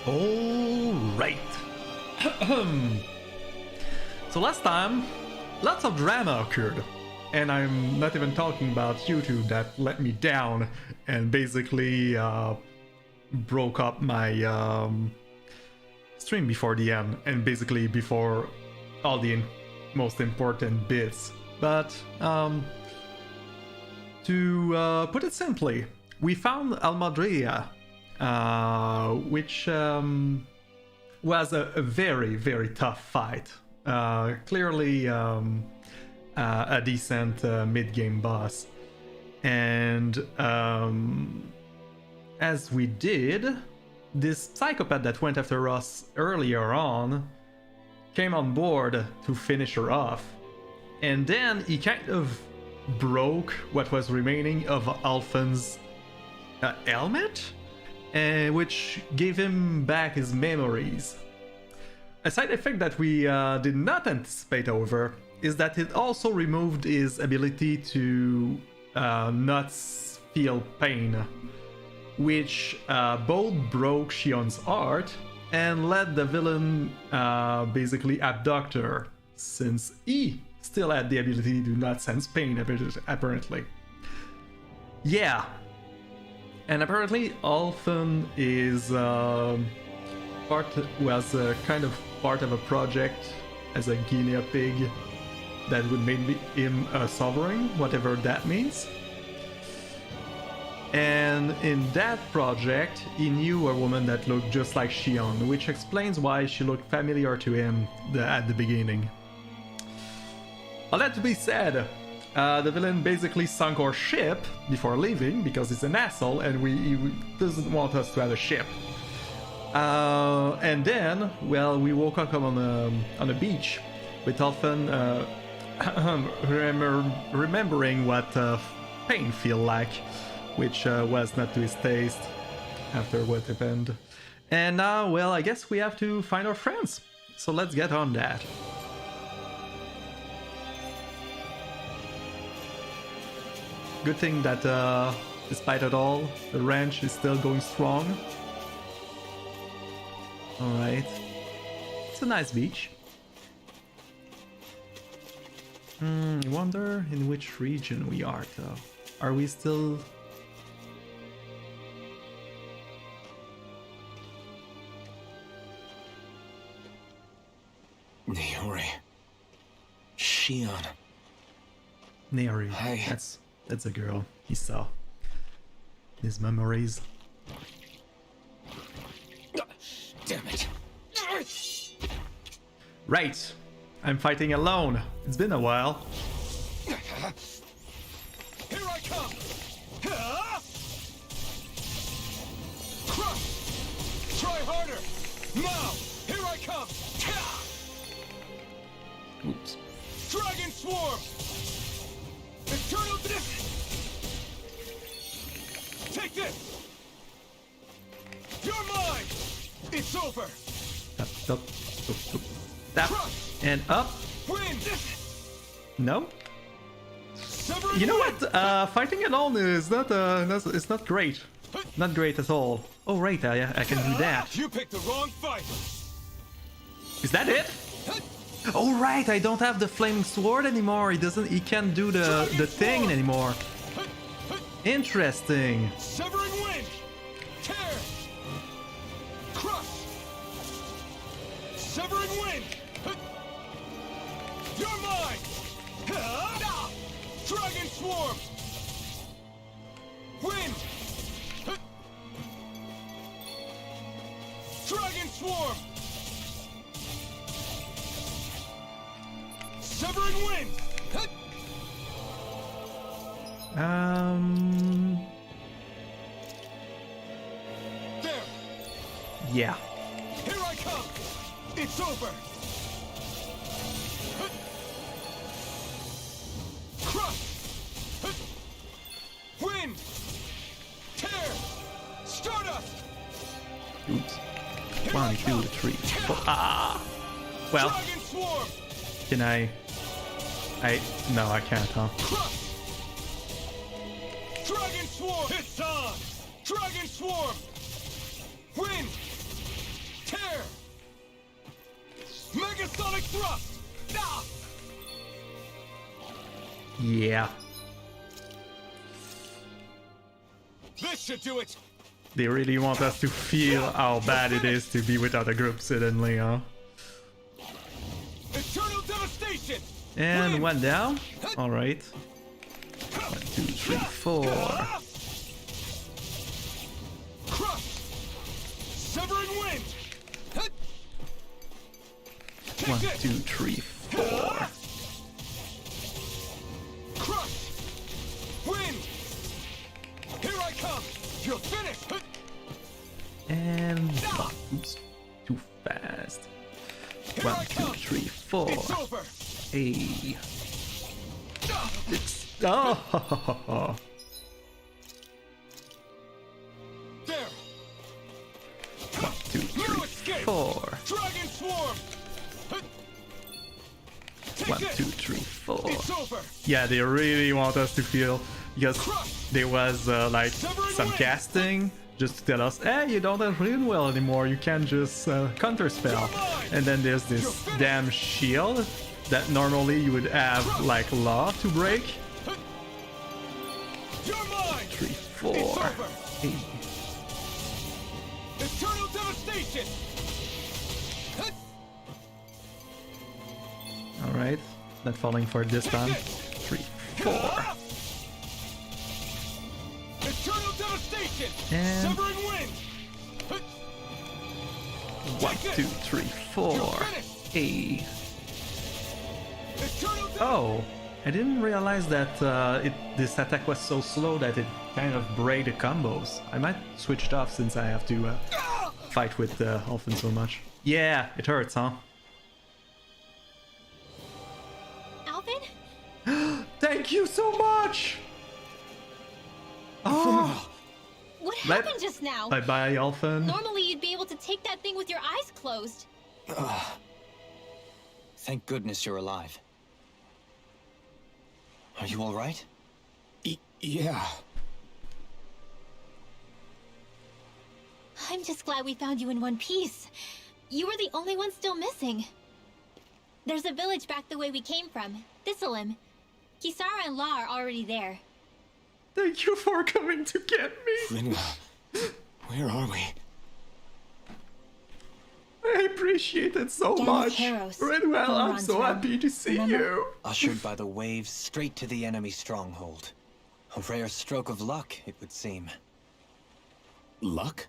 All right. So last time, lots of drama occurred. And I'm not even talking about YouTube that let me down and basically broke up my stream before the end and basically before all the most important bits. But to put it simply, we found Almadria, which was a very, very tough fight. Clearly a decent mid-game boss. And as we did, this psychopath that went after us earlier on came on board to finish her off. And then he kind of broke what was remaining of Alphen's helmet, which gave him back his memories. A side effect that we did not anticipate, however, is that it also removed his ability to not feel pain, which both broke Shionne's heart and let the villain basically abduct her, since he still had the ability to not sense pain, apparently. Yeah. And apparently Alphen is kind of part of a project as a guinea pig that would make him a sovereign, whatever that means. And in that project, he knew a woman that looked just like Shionne, which explains why she looked familiar to him at the beginning. All that to be said, the villain basically sunk our ship before leaving because he's an asshole and he doesn't want us to have a ship. And then, well, we woke up on a beach with Alphen remembering what pain feel like, which was not to his taste after what happened. And now, well, I guess we have to find our friends. So let's get on that. Good thing that, despite it all, the ranch is still going strong. Alright. It's a nice beach. I wonder in which region we are, though. Are we still... Naori. Shionne. Naori. That's a girl he saw. His memories. Damn it. Right. I'm fighting alone. It's been a while. Here I come. Crush. Try harder. Now. Here I come. Oops. Dragon Swarm. Eternal Disc. Take this. You're mine. It's over. Up. And up. Win. No. You know what? Fighting alone is not. It's not great. Not great at all. Oh right, I can do that. You picked the wrong fight. Is that it? Oh right, I don't have the flaming sword anymore. He can't do the thing anymore. Interesting. Severing wind. Tear. Crush. Severing wind. You're mine. Dragon swarm. Wind. Dragon swarm. Severing wind. There. Yeah. Here I come. It's over. Crush. Wind. Tear. Stardust. Oops. 1, 2, 3, 4. Ah. Well. Dragon swarm. Can I? No, I can't, huh? Crush. Dragon swarm. It's on. Dragon swarm. Wind. Sonic thrust! Ah! Yeah. This should do it! They really want us to feel how bad it is to be without a group suddenly, huh? Eternal devastation! And Win! one down. Alright. 1, 2, 3, 4. Crush! Severing wind! 1, 2, 3, 4. Crush! Wind! Here I come! You're finished! And oops, too fast. Here 1, I 2, come! 3, 4. It's over! Hey. It's oh. There! 1, 2, No 3, escape! 4. Dragon swarm! 1, Take 2, this! 3, 4. It's over! Yeah, they really want us to feel because there was like some casting just to tell us, hey, you don't have Rinwell anymore, you can just counter spell. And then there's this damn shield that normally you would have like law to break. You're mine! 3, 4. It's over! 8. Eternal devastation! Alright, not falling for it this time. 3, 4. Eternal devastation! And Severing wind! 1, 2, 3, 4. 8. Eternal Oh, I didn't realize that this attack was so slow that it kind of break the combos. I might switch it off since I have to fight with Elfin so much. Yeah, it hurts, huh? Alvin? Thank you so much! Oh, What Let- happened just now? bye-bye, Elfin. Normally you'd be able to take that thing with your eyes closed. Thank goodness you're alive. Are you all right? Yeah. I'm just glad we found you in one piece. You were the only one still missing. There's a village back the way we came from, Thistleim. Kisara and La are already there. Thank you for coming to get me. Rinwell, where are we? I appreciate it so Down much. Karos, Redwell, I'm Elrond's so realm. happy to see Remember? you. Ushered by the waves straight to the enemy stronghold. A rare stroke of luck, it would seem. Luck?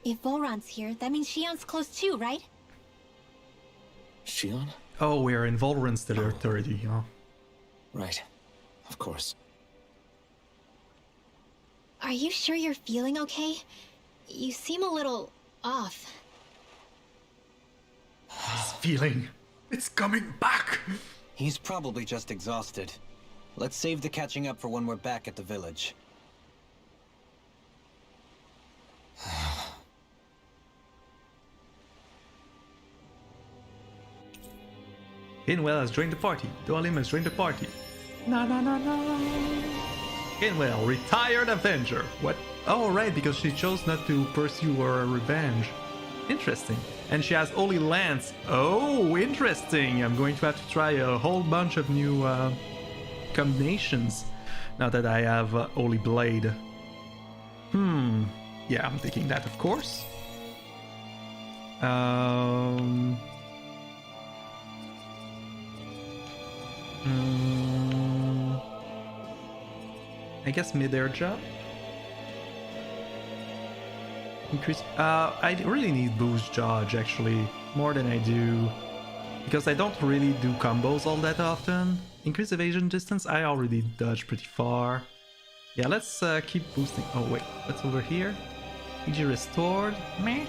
If Volron's here, that means Shionne's close too, right? Shionne? Oh, we're in Volron's territory, huh? Right. Of course. Are you sure you're feeling okay? You seem a little off. This feeling, it's coming back. He's probably just exhausted. Let's save the catching up for when we're back at the village. Inwell has joined the party. Dolim has joined the party. No. Inwell, retired Avenger. What? Oh, right, because she chose not to pursue her revenge. Interesting. And she has Holy Lance. Oh, interesting. I'm going to have to try a whole bunch of new combinations now that I have Holy Blade. Yeah, I'm taking that, of course. I guess mid-air job. Increase. I really need boost dodge actually more than I do because I don't really do combos all that often. Increase evasion distance. I already dodge pretty far. Yeah, let's keep boosting. Oh wait, what's over here? AG restored. Meh.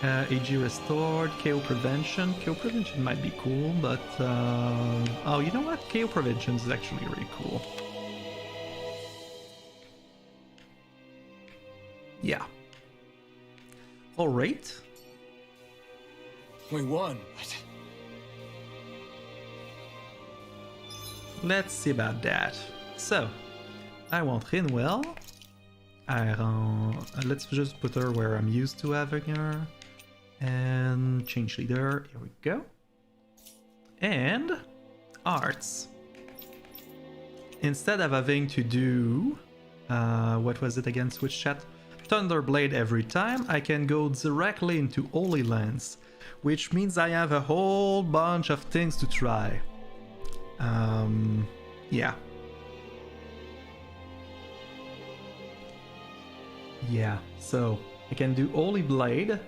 AG restored. KO prevention. KO prevention might be cool, but oh, you know what? KO prevention is actually really cool. Yeah. All right. We won. Let's see about that. So, I want Rinwell. Let's just put her where I'm used to having her. And change leader, here we go. And arts. Instead of having to do, what was it again, switch chat? Thunderblade every time, I can go directly into Holy Lands, which means I have a whole bunch of things to try. Yeah. Yeah, so I can do Holy Blade,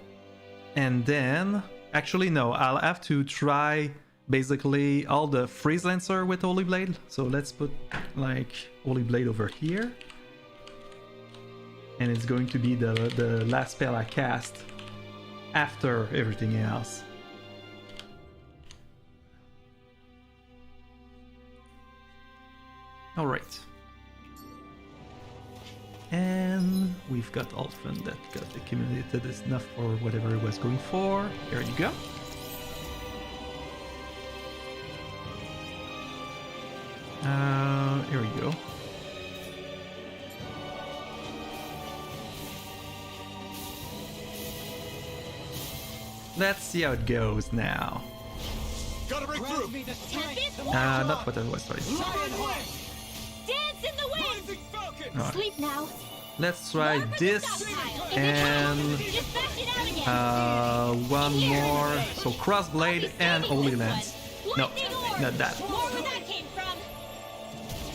and then... Actually, no, I'll have to try basically all the Freeze Lancer with Holy Blade. So let's put, like, Holy Blade over here. And it's going to be the last spell I cast after everything else. Alright. And we've got Alphen that got accumulated enough for whatever it was going for. Here you go. Here we go. Let's see how it goes now. Gotta break through. Not what I was sorry. Dance in the wind! Rising Falcon. Alright. Sleep now. Let's try this and Just bash it out again. one more. So Crossblade and Holy Lance. No, Lightning orb. not that. More where that came from.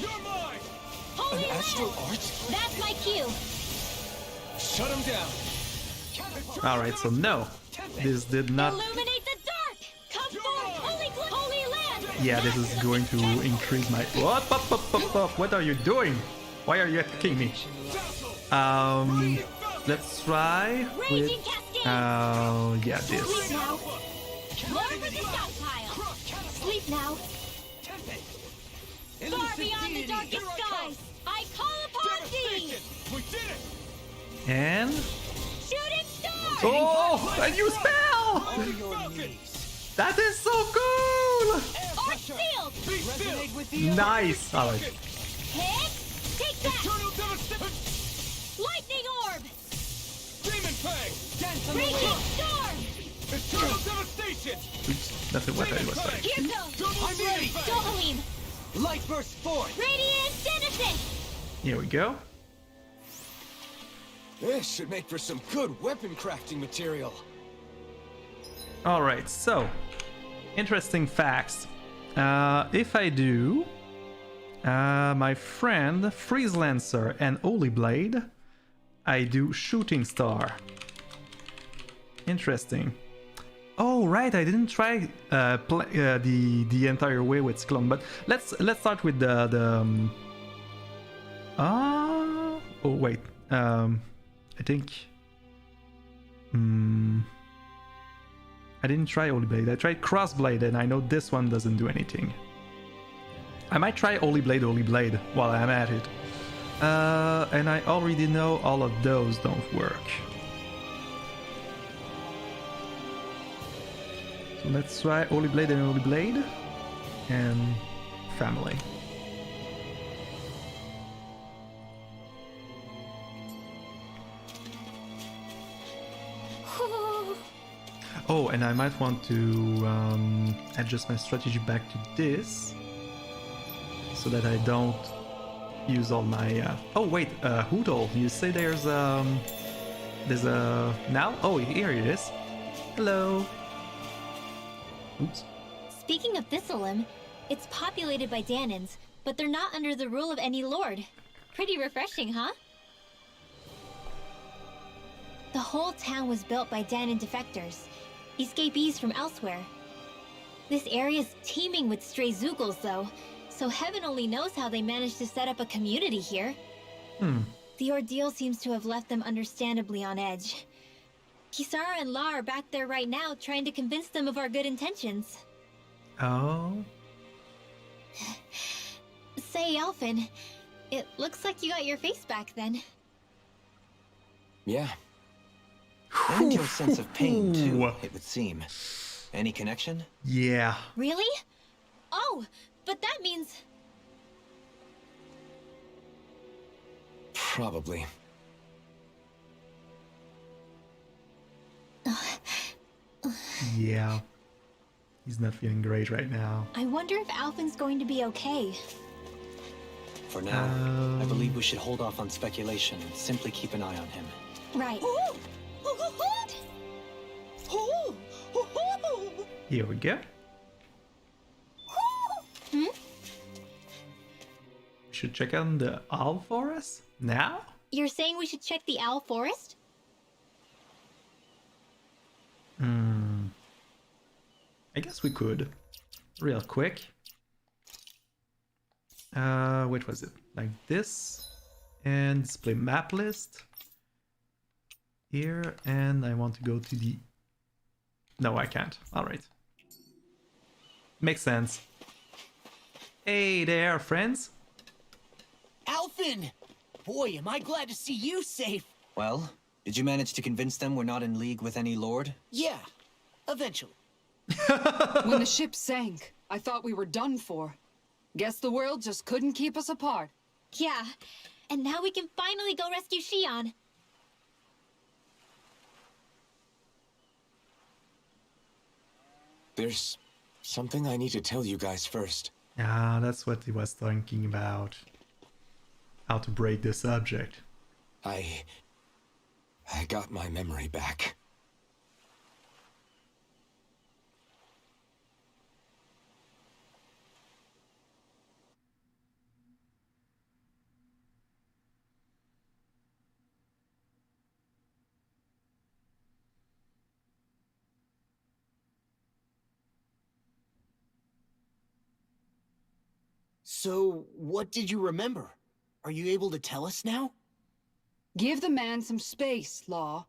You're mine. Holy An astral Land. art? That's my cue. Shut him down. Alright, so no. This did not... Illuminate the dark. Come forth, Holy Land. Yeah, this is going to increase my... What? What are you doing? Why are you attacking me? Let's try with... Raging Cascade. yeah, this. Sleep now. More for the stockpile. Sleep now. Far beyond the darkest skies, I call upon thee. We did it. And... Shooting star. Oh! A new spell! Falcon. That is so cool! Arch sealed. Be still. With the Nice! Alright. Hit. Take that. Eternal devastation. Lightning orb. Demon Fang. Raging storm. Eternal devastation. Oops, that's what I was saying. Here goes. I'm ready. Dohalim. light burst forth. Radiant Denison. Here we go. This should make for some good weapon crafting material. Alright, so... Interesting facts. If I do... my friend, Freeze Lancer and Holy Blade, I do Shooting Star. Interesting. Oh right, I didn't try the entire way with Clone, but let's start with the oh wait, I think I didn't try Holy Blade. I tried Crossblade, and I know this one doesn't do anything. I might try Holy Blade while I'm at it. And I already know all of those don't work. So let's try Holy Blade and Holy Blade. And family. Oh, and I might want to adjust my strategy back to this, so that I don't use all my... Oh wait, Hoodle, you say there's a... Now? Oh, here it is. Hello. Oops. Speaking of Thistleim, it's populated by Danins, but they're not under the rule of any lord. Pretty refreshing, huh? The whole town was built by Danin defectors, escapees from elsewhere. This area's teeming with stray Zoogles, though, so heaven only knows how they managed to set up a community here. The ordeal seems to have left them understandably on edge. Kisara and La are back there right now, trying to convince them of our good intentions. Oh. Say, Alphen, it looks like you got your face back then. Yeah. And your sense of pain, too, it would seem. Any connection? Yeah. Really? Oh, but that means... Probably. Yeah. He's not feeling great right now. I wonder if Alphen's going to be okay. For now, I believe we should hold off on speculation and simply keep an eye on him. Right. Here we go. Hmm? We should check on the owl forest now? You're saying we should check the owl forest? I guess we could. Real quick. Which was it? Like this. And display map list. Here. And I want to go to the... No, I can't. Alright. Makes sense. Hey there, friends. Alphen! Boy, am I glad to see you safe. Well, did you manage to convince them we're not in league with any lord? Yeah, eventually. When the ship sank, I thought we were done for. Guess the world just couldn't keep us apart. Yeah. And now we can finally go rescue Shionne. There's something I need to tell you guys first. Ah, that's what he was thinking about. How to break the subject. I got my memory back. So, what did you remember? Are you able to tell us now? Give the man some space, Law.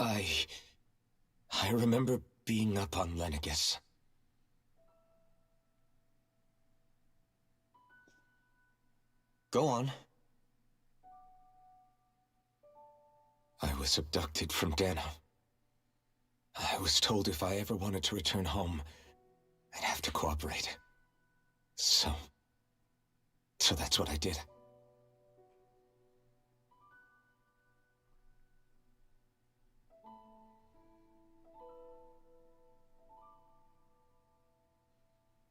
I remember being up on Lenegus. Go on. I was abducted from Dana. I was told if I ever wanted to return home, I'd have to cooperate. So that's what I did.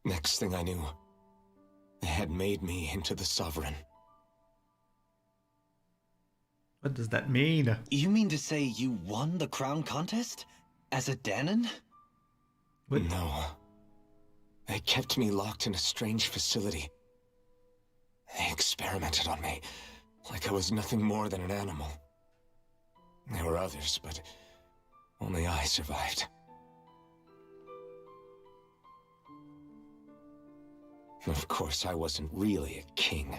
Next thing I knew, they had made me into the Sovereign. What does that mean? You mean to say you won the crown contest? As a Danon? What? No. They kept me locked in a strange facility. They experimented on me, like I was nothing more than an animal. There were others, but only I survived. Of course, I wasn't really a king.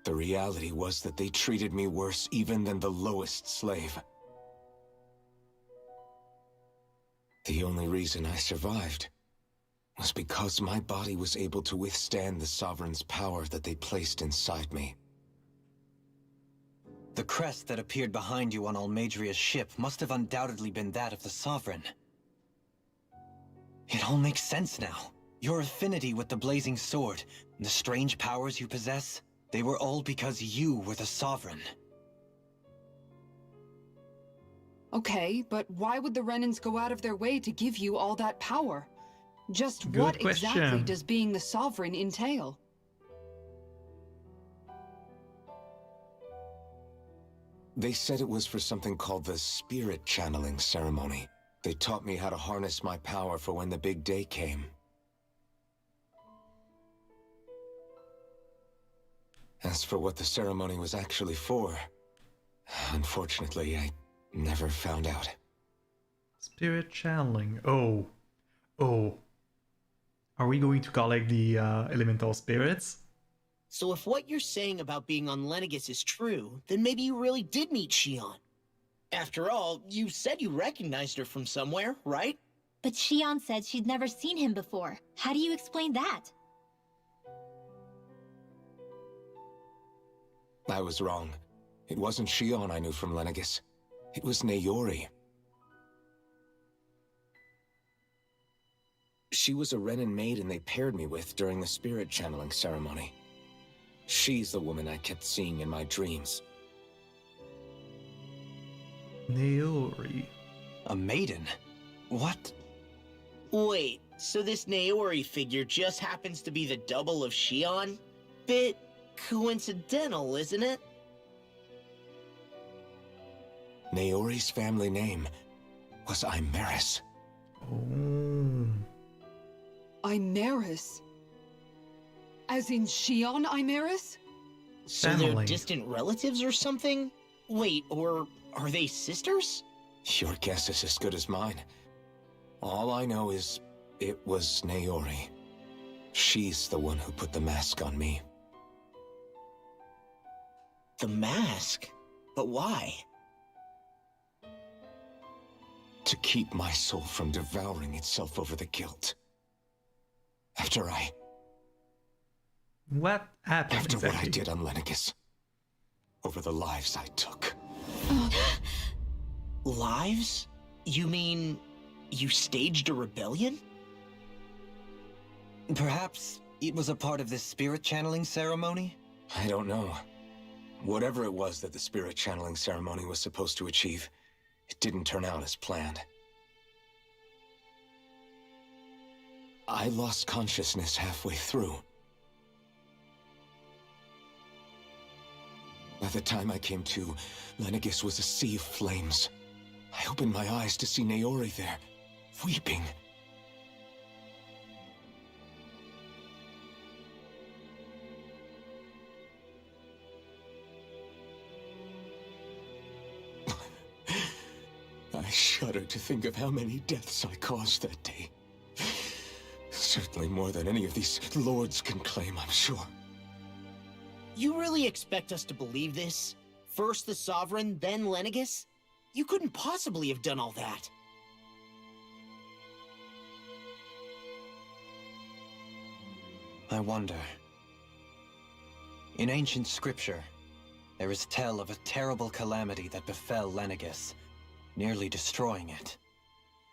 The reality was that they treated me worse even than the lowest slave. The only reason I survived was because my body was able to withstand the Sovereign's power that they placed inside me. The crest that appeared behind you on Almadria's ship must have undoubtedly been that of the Sovereign. It all makes sense now. Your affinity with the Blazing Sword, and the strange powers you possess, they were all because you were the Sovereign. Okay, but why would the Renans go out of their way to give you all that power? Just Good what question. exactly does being the Sovereign entail? They said it was for something called the Spirit Channeling Ceremony. They taught me how to harness my power for when the big day came. As for what the ceremony was actually for, unfortunately, I never found out. Spirit channeling. Oh. Are we going to collect the elemental spirits? So if what you're saying about being on Lenegus is true, then maybe you really did meet Shionne. After all, you said you recognized her from somewhere, right? But Shionne said she'd never seen him before. How do you explain that? I was wrong. It wasn't Shionne I knew from Lenegus. It was Naori. She was a Renan maiden they paired me with during the spirit channeling ceremony. She's the woman I kept seeing in my dreams. Naori. A maiden? What? Wait, so this Naori figure just happens to be the double of Shionne? Bit coincidental, isn't it? Naori's family name was Imeris. Oh. Imeris? As in Shionne Imeris? So Family. they're distant relatives or something? Wait, or are they sisters? Your guess is as good as mine. All I know is it was Naori. She's the one who put the mask on me. The mask? But why? To keep my soul from devouring itself over the guilt. After What happened what I exactly? did on Lenegis. Over the lives I took. Lives? You mean you staged a rebellion? Perhaps it was a part of this spirit channeling ceremony? I don't know. Whatever it was that the spirit channeling ceremony was supposed to achieve, it didn't turn out as planned. I lost consciousness halfway through. By the time I came to, Lenegis was a sea of flames. I opened my eyes to see Naori there, weeping. I shudder to think of how many deaths I caused that day. Certainly more than any of these lords can claim, I'm sure. You really expect us to believe this? First the Sovereign, then Lenegis? You couldn't possibly have done all that. I wonder. In ancient scripture, there is tell of a terrible calamity that befell Lenegis, nearly destroying it.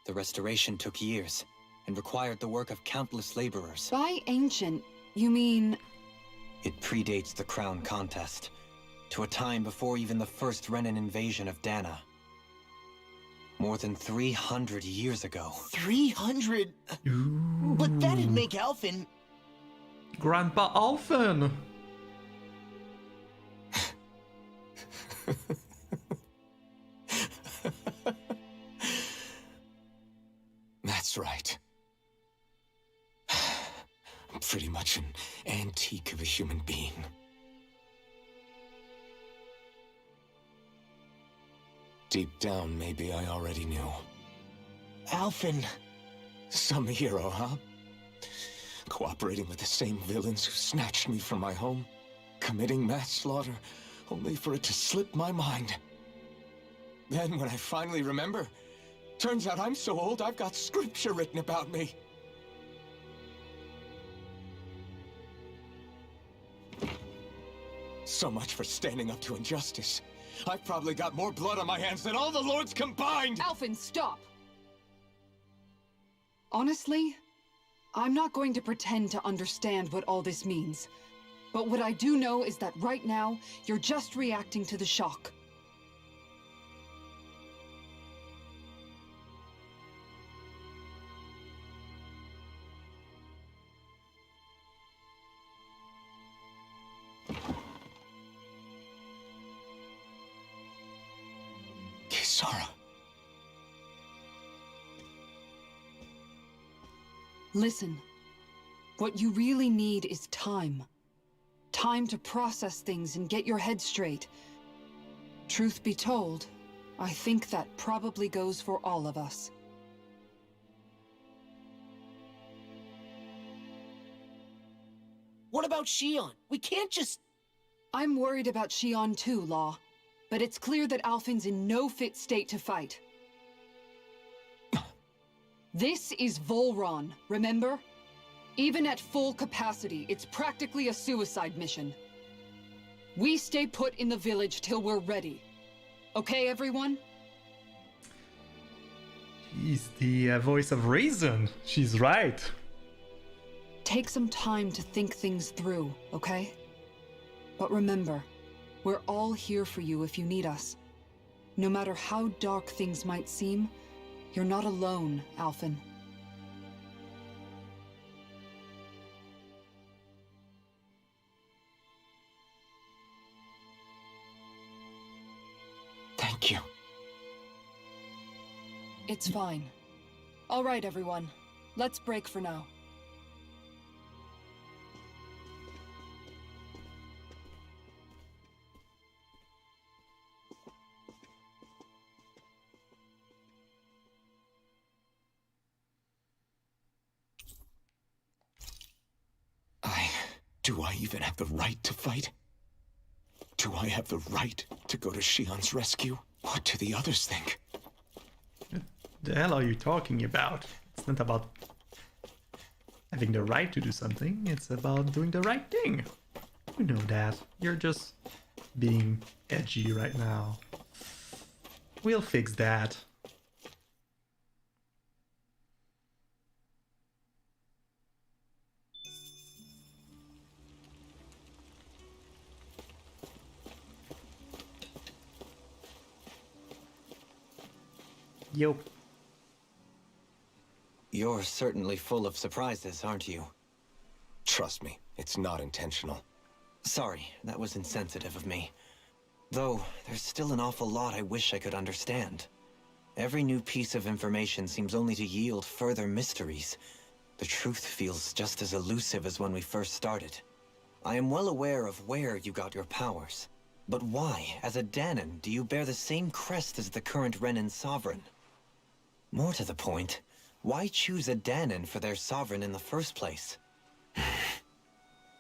The restoration took years, and required the work of countless laborers. By ancient, you mean... It predates the crown contest, to a time before even the first Renin invasion of Dana. More than 300 years ago. 300? Ooh. But that'd make Alphen... Grandpa Alphen! That's right. I'm pretty much an antique of a human being. Deep down, maybe I already knew. Alphen... Some hero, huh? Cooperating with the same villains who snatched me from my home, committing mass slaughter, only for it to slip my mind. Then, when I finally remember, turns out I'm so old I've got scripture written about me. So much for standing up to injustice. I've probably got more blood on my hands than all the lords combined! Alphen, stop! Honestly, I'm not going to pretend to understand what all this means. But what I do know is that right now, you're just reacting to the shock. Kisara. Listen, what you really need is time. Time to process things and get your head straight. Truth be told, I think that probably goes for all of us. What about Shionne? We can't just... I'm worried about Shionne too, Law. But it's clear that Alphen's in no fit state to fight. This is Volron, remember? Even at full capacity, it's practically a suicide mission. We stay put in the village till we're ready. Okay, everyone? He's the voice of reason. She's right. Take some time to think things through, okay? But remember, we're all here for you if you need us. No matter how dark things might seem, you're not alone, Alphen. Thank you. It's fine. All right, everyone. Let's break for now. Do I even have the right to fight? Do I have the right to go to Shionne's rescue? What do the others think? The hell are you talking about? It's not about having the right to do something, it's about doing the right thing. You know that. You're just being edgy right now. We'll fix that. Yo. You're certainly full of surprises, aren't you? Trust me, it's not intentional. Sorry, that was insensitive of me. Though, there's still an awful lot I wish I could understand. Every new piece of information seems only to yield further mysteries. The truth feels just as elusive as when we first started. I am well aware of where you got your powers. But why, as a Dahnan, do you bear the same crest as the current Renan sovereign? More to the point, why choose a Dahnan for their sovereign in the first place?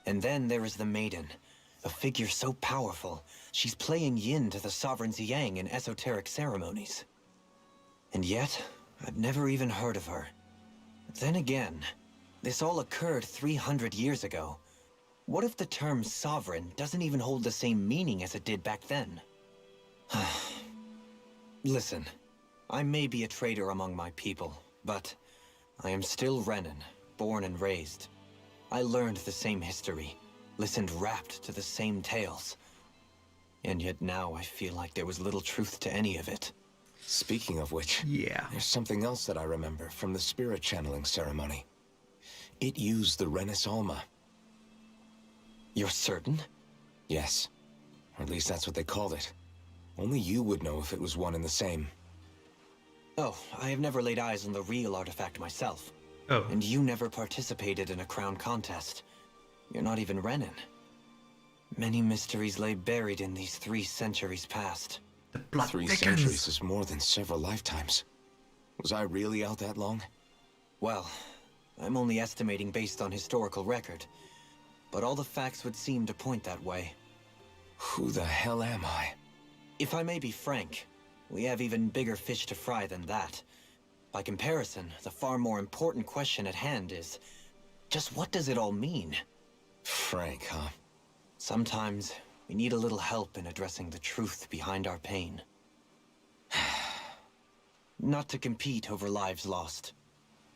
And then there is the Maiden, a figure so powerful, she's playing yin to the sovereign's yang in esoteric ceremonies. And yet, I've never even heard of her. Then again, this all occurred 300 years ago. What if the term sovereign doesn't even hold the same meaning as it did back then? Listen, I may be a traitor among my people, but I am still Renan, born and raised. I learned the same history, listened rapt to the same tales. And yet now I feel like there was little truth to any of it. Speaking of which, Yeah. there's something else that I remember from the spirit channeling ceremony. It used the Renis Alma. You're certain? Yes. Or at least that's what they called it. Only you would know if it was one and the same. Oh, I have never laid eyes on the real artifact myself. Oh. And you never participated in a crown contest. You're not even Renan. Many mysteries lay buried in these 3 centuries past. The plot 3 thickens. centuries is more than several lifetimes. Was I really out that long? Well, I'm only estimating based on historical record. But all the facts would seem to point that way. Who the hell am I? If I may be frank, we have even bigger fish to fry than that. By comparison, the far more important question at hand is, just what does it all mean? Frank, huh? Sometimes, we need a little help in addressing the truth behind our pain. Not to compete over lives lost,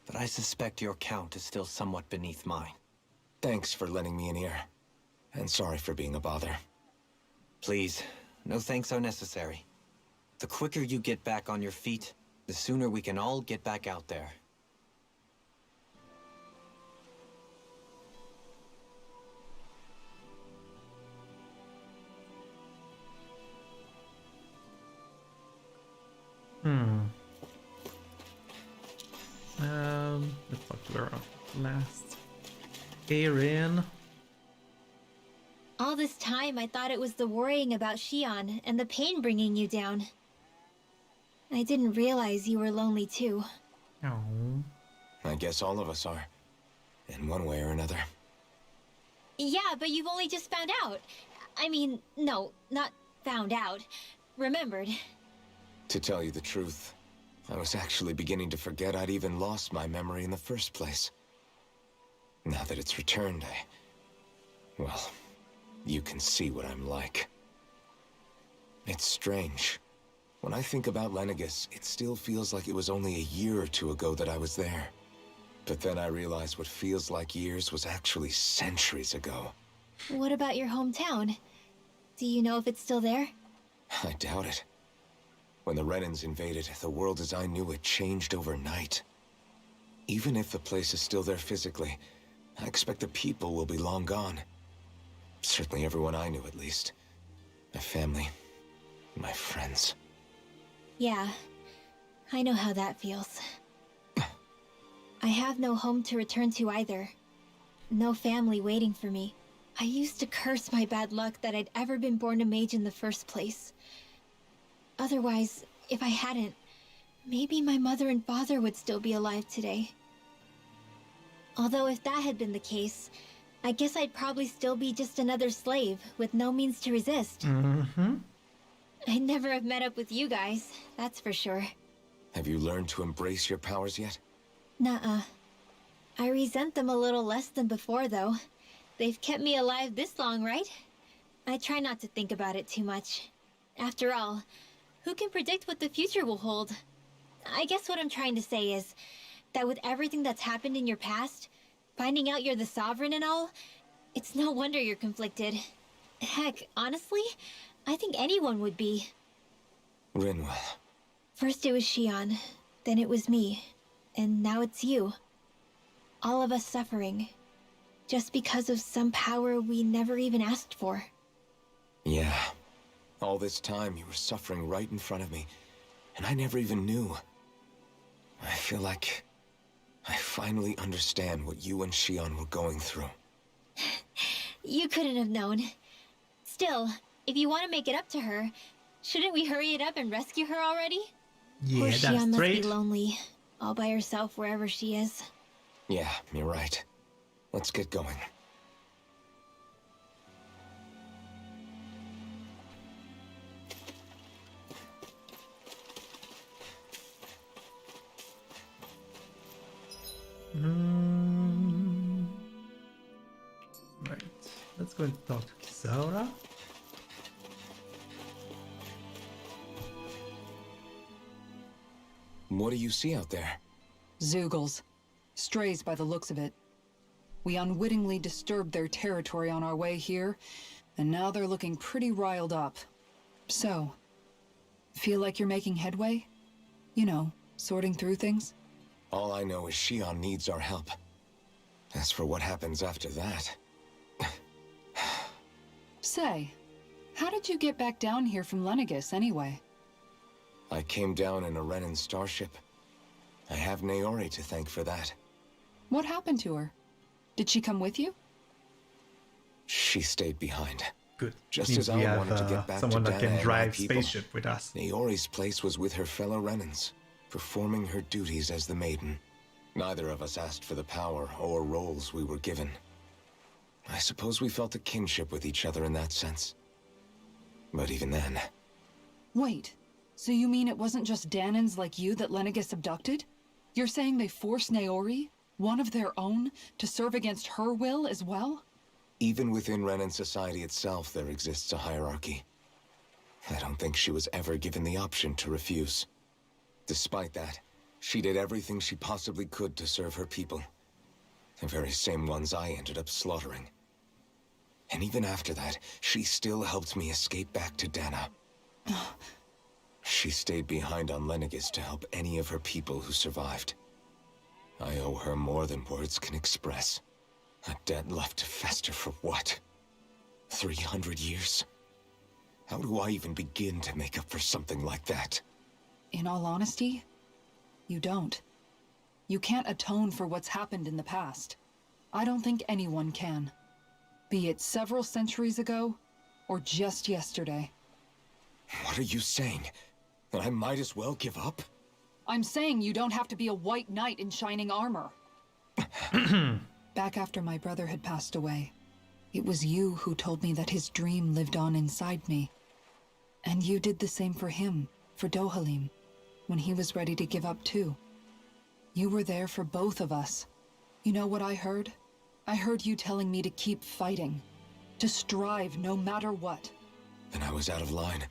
but I suspect your count is still somewhat beneath mine. Thanks for lending me an ear. And sorry for being a bother. Please, no thanks are necessary. The quicker you get back on your feet, the sooner we can all get back out there. Let's talk to her last. Erin. All this time, I thought it was the worrying about Shionne and the pain bringing you down. I didn't realize you were lonely too. Oh. I guess all of us are. In one way or another. Yeah, but you've only just found out. I mean, no, not found out. Remembered. To tell you the truth, I was actually beginning to forget I'd even lost my memory in the first place. Now that it's returned, well, you can see what I'm like. It's strange. When I think about Lenegis, it still feels like it was only a year or 2 ago that I was there. But then I realized what feels like years was actually centuries ago. What about your hometown? Do you know if it's still there? I doubt it. When the Renans invaded, the world as I knew it changed overnight. Even if the place is still there physically, I expect the people will be long gone. Certainly everyone I knew, at least. My family, my friends. Yeah, I know how that feels. I have no home to return to either. No family waiting for me. I used to curse my bad luck that I'd ever been born a mage in the first place. Otherwise, if I hadn't, maybe my mother and father would still be alive today. Although if that had been the case, I guess I'd probably still be just another slave with no means to resist. Mm-hmm. I'd never have met up with you guys, that's for sure. Have you learned to embrace your powers yet? Nuh-uh. I resent them a little less than before, though. They've kept me alive this long, right? I try not to think about it too much. After all, who can predict what the future will hold? I guess what I'm trying to say is that with everything that's happened in your past, finding out you're the Sovereign and all, it's no wonder you're conflicted. Heck, honestly, I think anyone would be. Rinwell. First it was Shionne, then it was me, and now it's you. All of us suffering, just because of some power we never even asked for. Yeah. All this time you were suffering right in front of me, and I never even knew. I feel like I finally understand what you and Shionne were going through. You couldn't have known. Still, if you want to make it up to her, shouldn't we hurry it up and rescue her already? Yeah, Poor that's Shionne must great. be lonely, all by herself wherever she is. Yeah, you're right. Let's get going. Right. Let's go and talk to Zora. What do you see out there? Zeugles. Strays by the looks of it. We unwittingly disturbed their territory on our way here, and now they're looking pretty riled up. So, feel like you're making headway? You know, sorting through things? All I know is Shionne needs our help. As for what happens after that... Say, how did you get back down here from Lenegis anyway? I came down in a Renan starship. I have Naori to thank for that. What happened to her? Did she come with you? She stayed behind. Good. Just Means as we I have wanted to get back someone to that Dana can and my drive people, spaceship with us. Naori's place was with her fellow Renans, performing her duties as the Maiden. Neither of us asked for the power or roles we were given. I suppose we felt a kinship with each other in that sense. But even then... Wait, so you mean it wasn't just Danans like you that Lenegis abducted? You're saying they forced Naori, one of their own, to serve against her will as well? Even within Renan society itself, there exists a hierarchy. I don't think she was ever given the option to refuse. Despite that, she did everything she possibly could to serve her people. The very same ones I ended up slaughtering. And even after that, she still helped me escape back to Dana. She stayed behind on Lenegis to help any of her people who survived. I owe her more than words can express. A debt left to fester for what? 300 years? How do I even begin to make up for something like that? In all honesty, you don't. You can't atone for what's happened in the past. I don't think anyone can. Be it several centuries ago, or just yesterday. What are you saying? That I might as well give up? I'm saying you don't have to be a white knight in shining armor. Back after my brother had passed away, it was you who told me that his dream lived on inside me. And you did the same for him, for Dohalim, when he was ready to give up too. You were there for both of us. You know what I heard? I heard you telling me to keep fighting, to strive no matter what. Then I was out of line.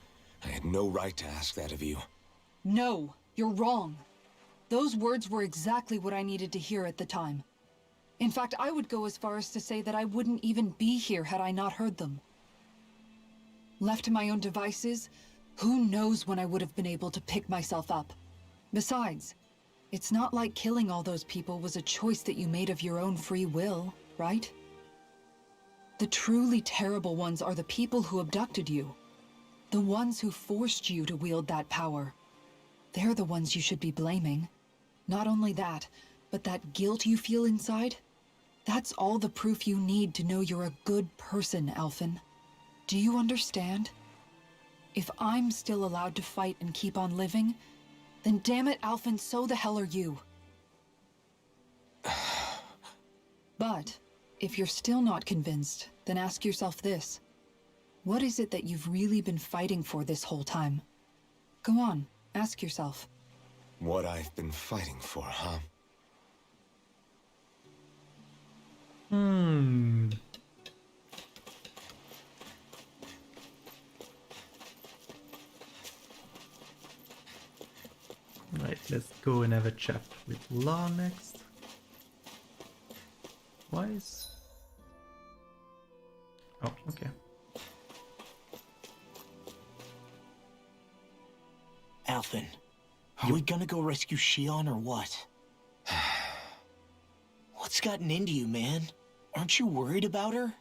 I had no right to ask that of you. No, you're wrong. Those words were exactly what I needed to hear at the time. In fact, I would go as far as to say that I wouldn't even be here had I not heard them. Left to my own devices, Who knows when I would have been able to pick myself up? Besides, it's not like killing all those people was a choice that you made of your own free will, right? The truly terrible ones are the people who abducted you. The ones who forced you to wield that power. They're the ones you should be blaming. Not only that, but that guilt you feel inside, that's all the proof you need to know you're a good person, Alphen. Do you understand? If I'm still allowed to fight and keep on living, then damn it, Alphen, so the hell are you. But if you're still not convinced, then ask yourself this. What is it that you've really been fighting for this whole time? Go on, ask yourself. What I've been fighting for, huh? Right, let's go and have a chat with Law next. Twice. Oh, okay. Alphen, are we gonna go rescue Shionne or what? What's gotten into you, man? Aren't you worried about her?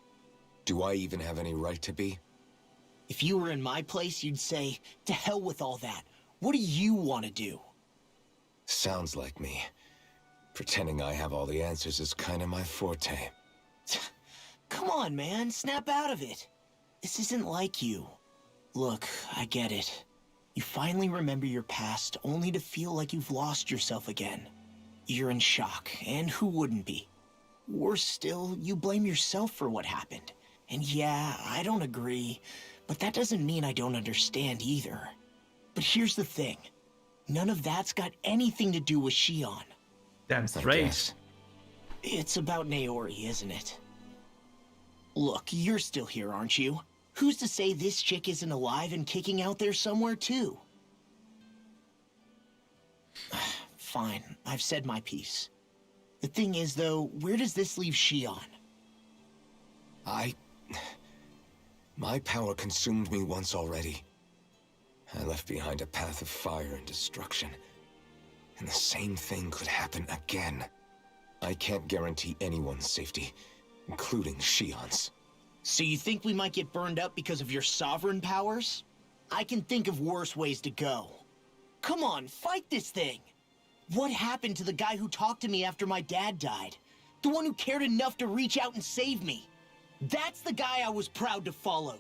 Do I even have any right to be? If you were in my place, you'd say, to hell with all that. What do you want to do? Sounds like me. Pretending I have all the answers is kind of my forte. Come on, man, snap out of it. This isn't like you. Look, I get it. You finally remember your past, only to feel like you've lost yourself again. You're in shock, and who wouldn't be? Worse still, you blame yourself for what happened. And yeah, I don't agree, but that doesn't mean I don't understand either. But here's the thing. None of that's got anything to do with Shionne. Damn straight. It's about Naori, isn't it? Look, you're still here, aren't you? Who's to say this chick isn't alive and kicking out there somewhere, too? Fine, I've said my piece. The thing is, though, where does this leave Shionne? My power consumed me once already. I left behind a path of fire and destruction. And the same thing could happen again. I can't guarantee anyone's safety, including Shionne's. So you think we might get burned up because of your sovereign powers? I can think of worse ways to go. Come on, fight this thing! What happened to the guy who talked to me after my dad died? The one who cared enough to reach out and save me? That's the guy I was proud to follow.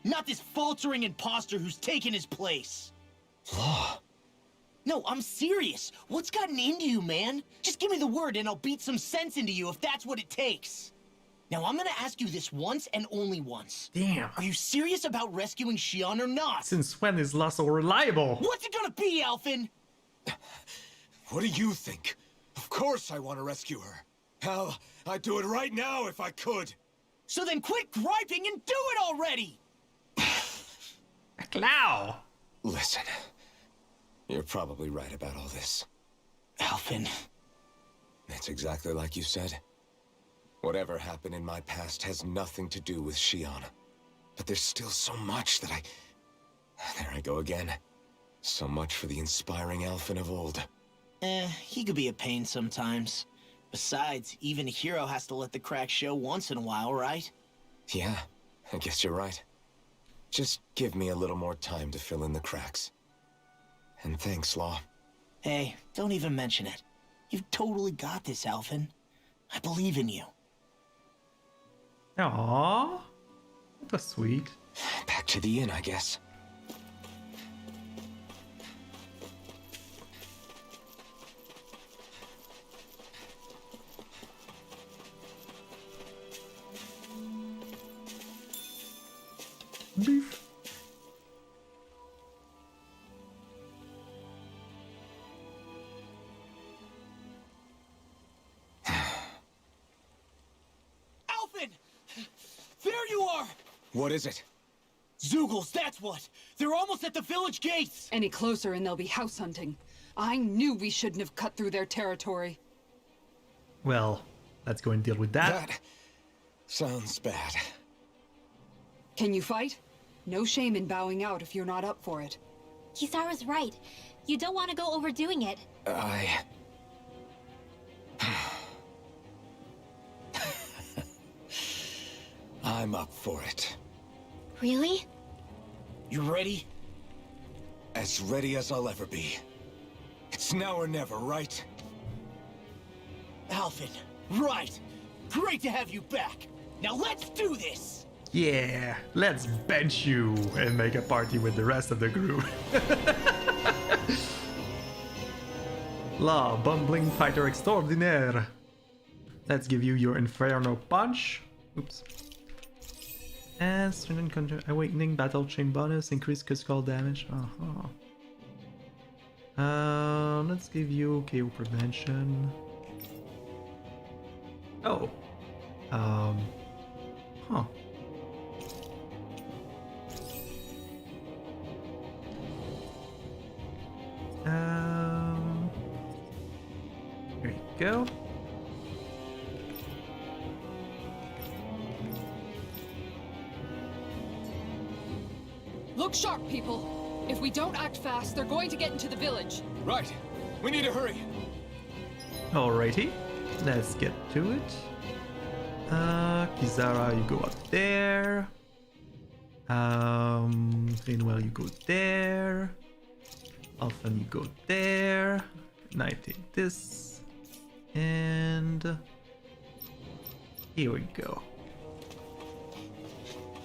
Not this faltering imposter who's taken his place. Law. No, I'm serious. What's gotten into you, man? Just give me the word and I'll beat some sense into you if that's what it takes. Now, I'm gonna ask you this once and only once. Damn. Are you serious about rescuing Shionne or not? Since when is Law so reliable? What's it gonna be, Alphen? What do you think? Of course I want to rescue her. Hell, I'd do it right now if I could. So then quit griping and do it already! Clow! Listen, you're probably right about all this. Alphen. It's exactly like you said. Whatever happened in my past has nothing to do with Shionne. But there's still so much that There I go again. So much for the inspiring Alphen of old. He could be a pain sometimes. Besides, even a hero has to let the cracks show once in a while, right? Yeah, I guess you're right. Just give me a little more time to fill in the cracks. And thanks, Law. Hey, don't even mention it. You've totally got this, Alphen. I believe in you. Aww. That was sweet. Back to the inn, I guess. Beef. Alphen! There you are! What is it? Zeugles, that's what! They're almost at the village gates! Any closer and they'll be house hunting. I knew we shouldn't have cut through their territory. Well, let's go and deal with that. That sounds bad. Can you fight? No shame in bowing out if you're not up for it. Kisara's right. You don't want to go overdoing it. I'm up for it. Really? You ready? As ready as I'll ever be. It's now or never, right? Alvin, right. Great to have you back. Now let's do this! Yeah, let's bench you and make a party with the rest of the group. La bumbling fighter extraordinaire. Let's give you your Inferno Punch. Oops. And Strengthen Conjure Awakening Battle Chain bonus, increase critical damage. Let's give you KO Prevention. Oh. Huh. Here you go. Look sharp, people. If we don't act fast, they're going to get into the village. Right. We need to hurry. Alrighty, let's get to it. Kizara, you go up there. Finwell, you go there. Alphan, you go there. And I take this. And here we go.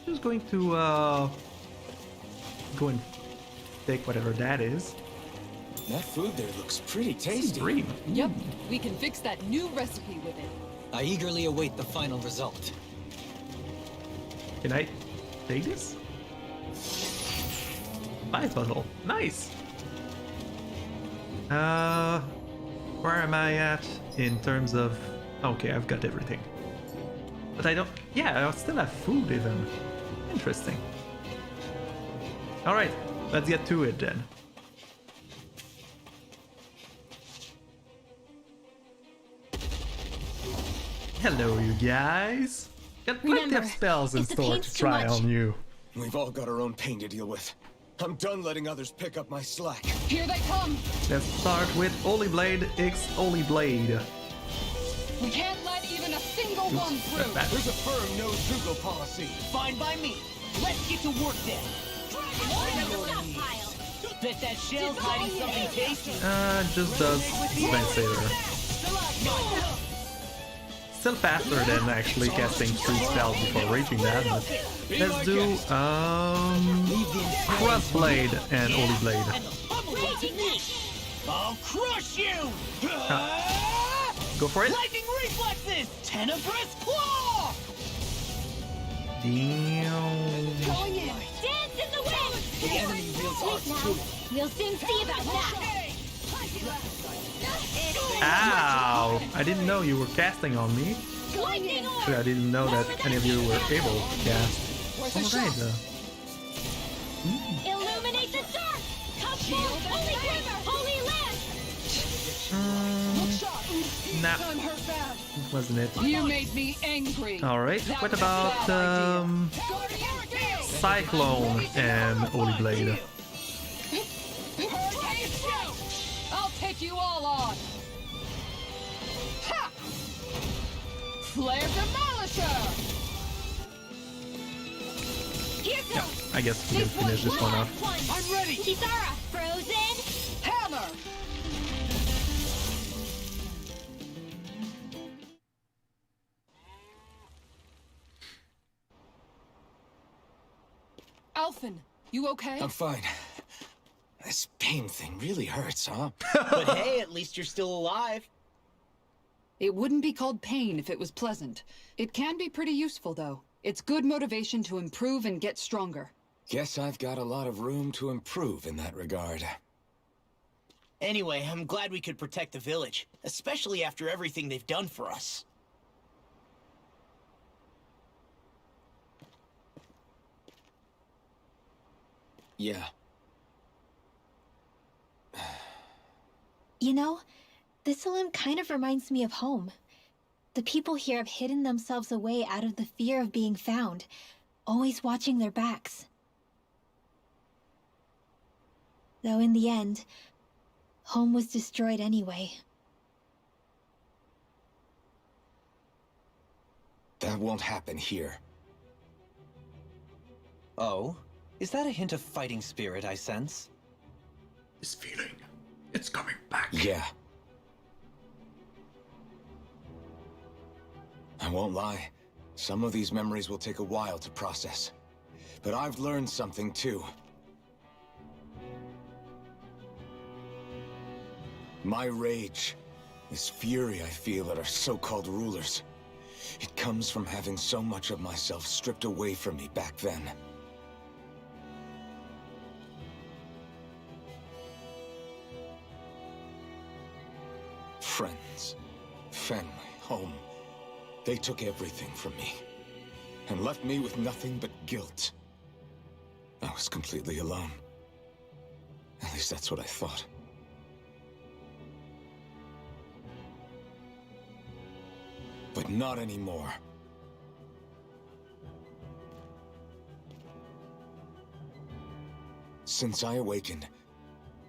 Just going to go and take whatever that is. That food there looks pretty tasty. Dream. Yep, we can fix that new recipe with it. I eagerly await the final result. Can I take this? 5 puzzle. Nice. Where am I at in terms of? Okay, I've got everything. But I don't. Yeah, I still have food even. Interesting. All right, let's get to it then. Hello, you guys. Got plenty Remember, of spells in if the store pain's to too try much- on you. We've all got our own pain to deal with. I'm done letting others pick up my slack. Here they come! Let's start with Holy Blade X Holy Blade. We can't let even a single one through! Bad. There's a firm no-Zugo policy. Fine by me. Let's get to work then. Stockpile. Bet that shell's hiding something tasty. Just does Divine Sailor. Still faster than actually casting 3 spells before reaching that, but let's do Crossblade and Holy Blade. I'll crush you! Go for it. Lightning reflexes! Tenebrous claw! Damn. Going in! Dance in the wind! The enemy wields arts Now, too. we'll soon see about that. Ow! I didn't know you were casting on me. Lightning orb! Actually, I didn't know that any of you were able to cast. Alright. Illuminate the dark! Come forth, holy glimmer, holy lamp! Nah, I'm hurt bad. wasn't it? You made me angry. Alright, That what was a about bad Cyclone and Holy Blade? I'll take you all on. Ha! Flare Demolisher! Here Yeah, goes! I guess we can finish this one off. I'm ready! Kisara, frozen! Hammer! Alphen, you okay? I'm fine. This pain thing really hurts, huh? But hey, at least you're still alive. It wouldn't be called pain if it was pleasant. It can be pretty useful, though. It's good motivation to improve and get stronger. Guess I've got a lot of room to improve in that regard. Anyway, I'm glad we could protect the village, especially after everything they've done for us. Yeah. You know, this saloon kind of reminds me of home. The people here have hidden themselves away out of the fear of being found, always watching their backs. Though in the end, home was destroyed anyway. That won't happen here. Oh? Is that a hint of fighting spirit I sense? This feeling, it's coming back. Yeah. I won't lie. Some of these memories will take a while to process. But I've learned something too. My rage, this fury I feel at our so-called rulers, it comes from having so much of myself stripped away from me back then. Friends, family, home. They took everything from me, and left me with nothing but guilt. I was completely alone. At least that's what I thought. But not anymore. Since I awakened,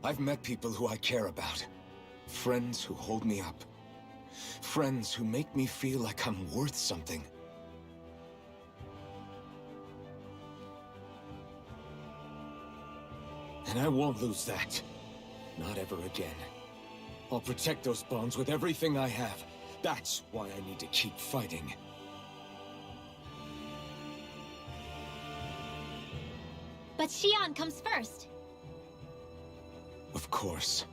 I've met people who I care about. Friends who hold me up. Friends who make me feel like I'm worth something. And I won't lose that. Not ever again. I'll protect those bonds with everything I have. That's why I need to keep fighting. But Shionne comes first. Of course.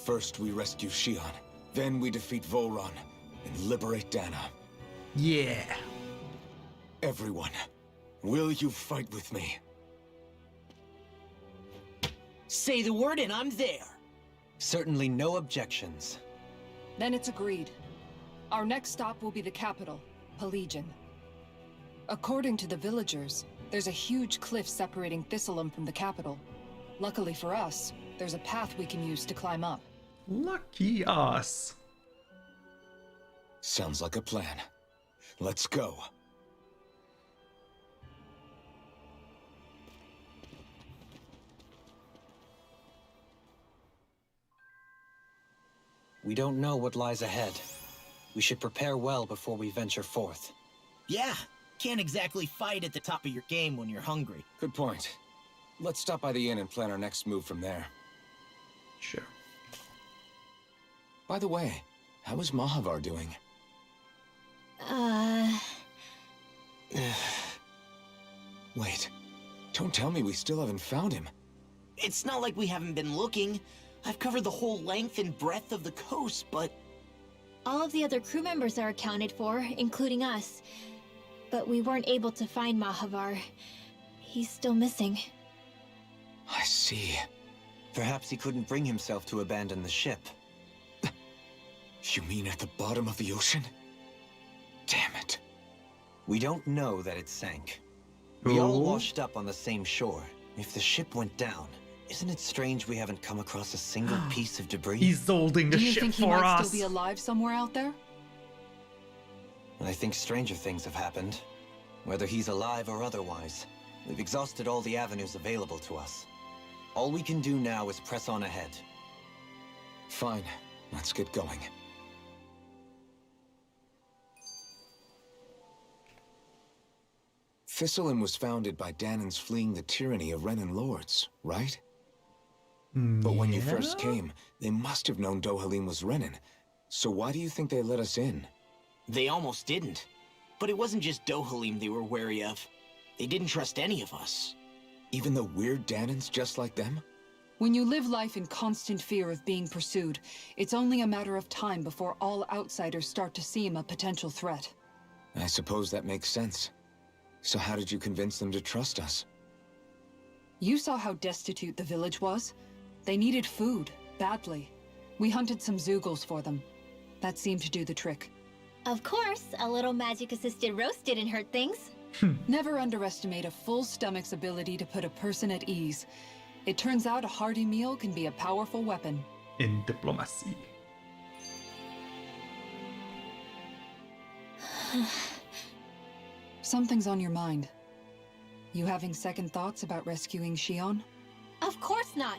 First we rescue Shionne, then we defeat Volron and liberate Dana. Yeah. Everyone, will you fight with me? Say the word and I'm there. Certainly no objections. Then it's agreed. Our next stop will be the capital, Pelegion. According to the villagers, there's a huge cliff separating Thistleum from the capital. Luckily for us, there's a path we can use to climb up. Lucky us. Sounds like a plan. Let's go. We don't know what lies ahead. We should prepare well before we venture forth. Yeah, can't exactly fight at the top of your game when you're hungry. Good point. Let's stop by the inn and plan our next move from there. Sure. By the way, how is Mahavar doing? Wait, don't tell me we still haven't found him. It's not like we haven't been looking. I've covered the whole length and breadth of the coast, but... All of the other crew members are accounted for, including us. But we weren't able to find Mahavar. He's still missing. I see. Perhaps he couldn't bring himself to abandon the ship. You mean at the bottom of the ocean? Damn it. We don't know that it sank. We all Oh. washed up on the same shore. If the ship went down, isn't it strange we haven't come across a single piece of debris? He's holding the Do you ship think he for might us. still be alive somewhere out there? I think stranger things have happened. Whether he's alive or otherwise, we've exhausted all the avenues available to us. All we can do now is press on ahead. Fine, let's get going. Thistleum was founded by Danans fleeing the tyranny of Renan lords, right? But when you first came, they must have known Dohalim was Renan. So why do you think they let us in? They almost didn't. But it wasn't just Dohalim they were wary of. They didn't trust any of us. Even the weird Danans just like them? When you live life in constant fear of being pursued, it's only a matter of time before all outsiders start to seem a potential threat. I suppose that makes sense. So how did you convince them to trust us? You saw how destitute the village was. They needed food, badly. We hunted some Zeugles for them. That seemed to do the trick. Of course, a little magic-assisted roast didn't hurt things. Never underestimate a full stomach's ability to put a person at ease. It turns out a hearty meal can be a powerful weapon. In diplomacy. Something's on your mind. You having second thoughts about rescuing Shionne? Of course not.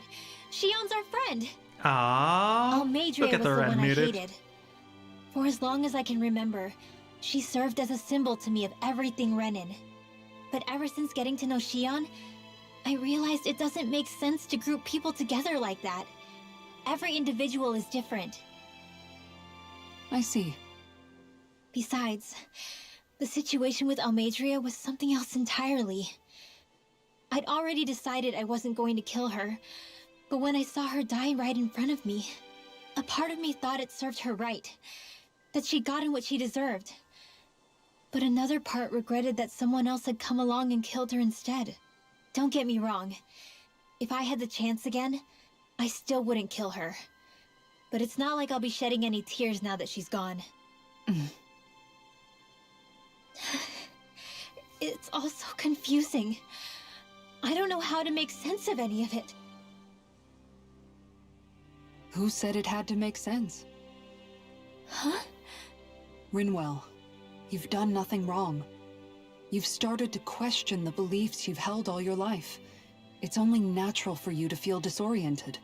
Shionne's our friend. Ah, Almadria look at was the her one I admit it. hated. For as long as I can remember, she served as a symbol to me of everything Renin. But ever since getting to know Shionne, I realized it doesn't make sense to group people together like that. Every individual is different. I see. Besides, the situation with Almadria was something else entirely. I'd already decided I wasn't going to kill her, but when I saw her die right in front of me, a part of me thought it served her right, that she'd gotten what she deserved. But another part regretted that someone else had come along and killed her instead. Don't get me wrong. If I had the chance again, I still wouldn't kill her. But it's not like I'll be shedding any tears now that she's gone. It's all so confusing. I don't know how to make sense of any of it. Who said it had to make sense? Huh? Rinwell, you've done nothing wrong. You've started to question the beliefs you've held all your life. It's only natural for you to feel disoriented.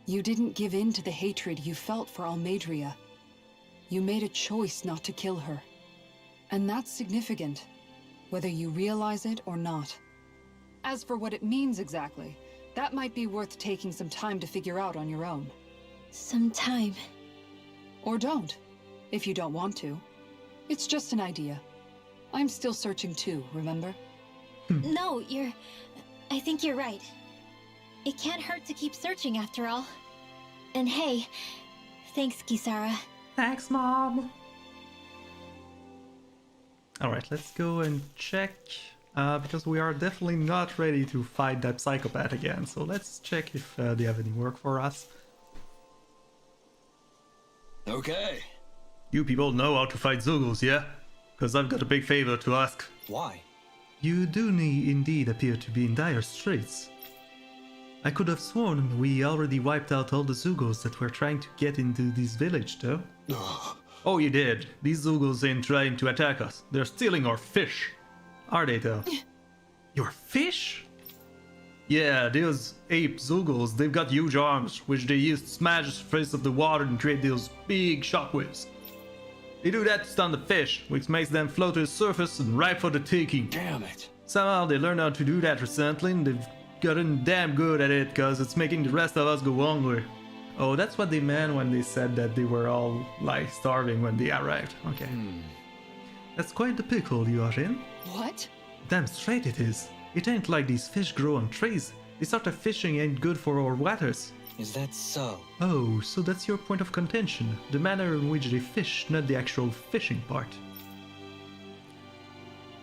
You didn't give in to the hatred you felt for Almadria. You made a choice not to kill her. And that's significant, whether you realize it or not. As for what it means exactly, that might be worth taking some time to figure out on your own. Some time. Or don't, if you don't want to. It's just an idea. I'm still searching too, remember? No, I think you're right. It can't hurt to keep searching after all. And hey, thanks, Kisara. Thanks, Mom. Alright, let's go and check. Because we are definitely not ready to fight that psychopath again. So let's check if they have any work for us. Okay. You people know how to fight Zugos, yeah? Because I've got a big favor to ask. Why? You do indeed appear to be in dire straits. I could have sworn we already wiped out all the Zugos that were trying to get into this village, though. Oh, you did. These Zugos ain't trying to attack us. They're stealing our fish. Are they, though? Your fish? Yeah, those ape Zugos, they've got huge arms, which they use to smash the surface of the water and create those big shockwaves. They do that to stun the fish, which makes them float to the surface and ripe for the taking. Damn it. Somehow they learned how to do that recently, and they've gotten damn good at it, cause it's making the rest of us go hungry. Oh, that's what they meant when they said that they were all, like, starving when they arrived. Okay. That's quite the pickle you are in. What? Damn straight it is. It ain't like these fish grow on trees. This sort of fishing ain't good for our waters. Is that so? Oh, so that's your point of contention. The manner in which they fish, not the actual fishing part.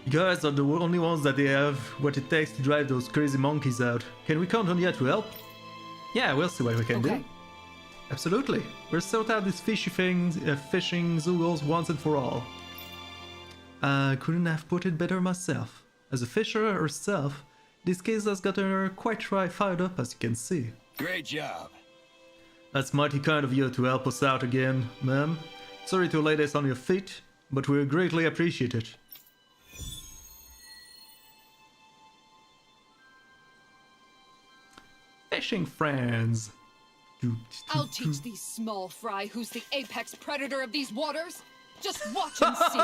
You guys are the only ones that they have what it takes to drive those crazy monkeys out. Can we count on you to help? Yeah, we'll see what we can do. Absolutely. We'll sort out these fishing Zugos once and for all. I couldn't have put it better myself. As a fisher herself, this case has got her quite fired up, as you can see. Great job. That's mighty kind of you to help us out again, ma'am. Sorry to lay this on your feet, but we greatly appreciate it. Fishing friends. I'll teach these small fry who's the apex predator of these waters. Just watch and see.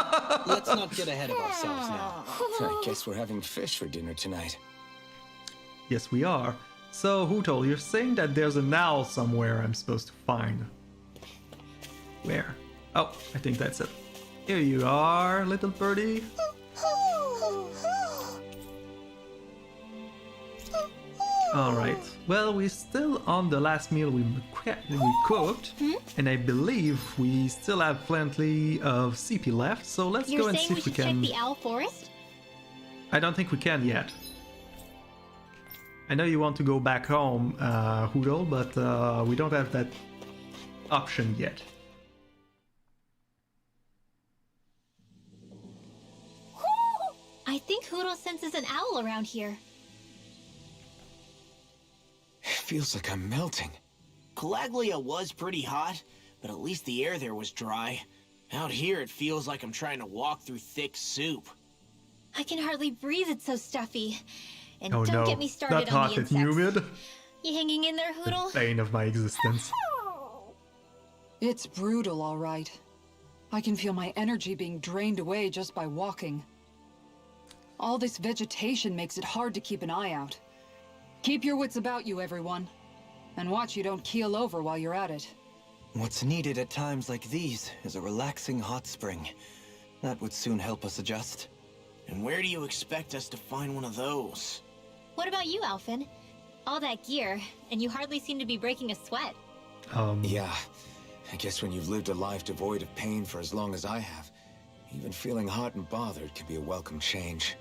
Let's not get ahead of ourselves now. I guess we're having fish for dinner tonight. Yes, we are. So, Hootle, you're saying that there's an owl somewhere I'm supposed to find. Where? Oh, I think that's it. Here you are, little birdie. Alright, well, we're still on the last meal we cooked, and I believe we still have plenty of CP left, so let's go and see if we can... You're saying we should check the owl forest? I don't think we can yet. I know you want to go back home, Hootle, but we don't have that option yet. I think Hootle senses an owl around here. Feels like I'm melting. Calaglia was pretty hot, but at least the air there was dry. Out here, it feels like I'm trying to walk through thick soup. I can hardly breathe, it's so stuffy. And Oh don't no, get me started not on hot the and insects. humid. You hanging in there, The Hoodle? bane of my existence. It's brutal, all right. I can feel my energy being drained away just by walking. All this vegetation makes it hard to keep an eye out. Keep your wits about you, everyone. And watch you don't keel over while you're at it. What's needed at times like these is a relaxing hot spring. That would soon help us adjust. And where do you expect us to find one of those? What about you, Alphen? All that gear, and you hardly seem to be breaking a sweat. Yeah, I guess when you've lived a life devoid of pain for as long as I have, even feeling hot and bothered could be a welcome change.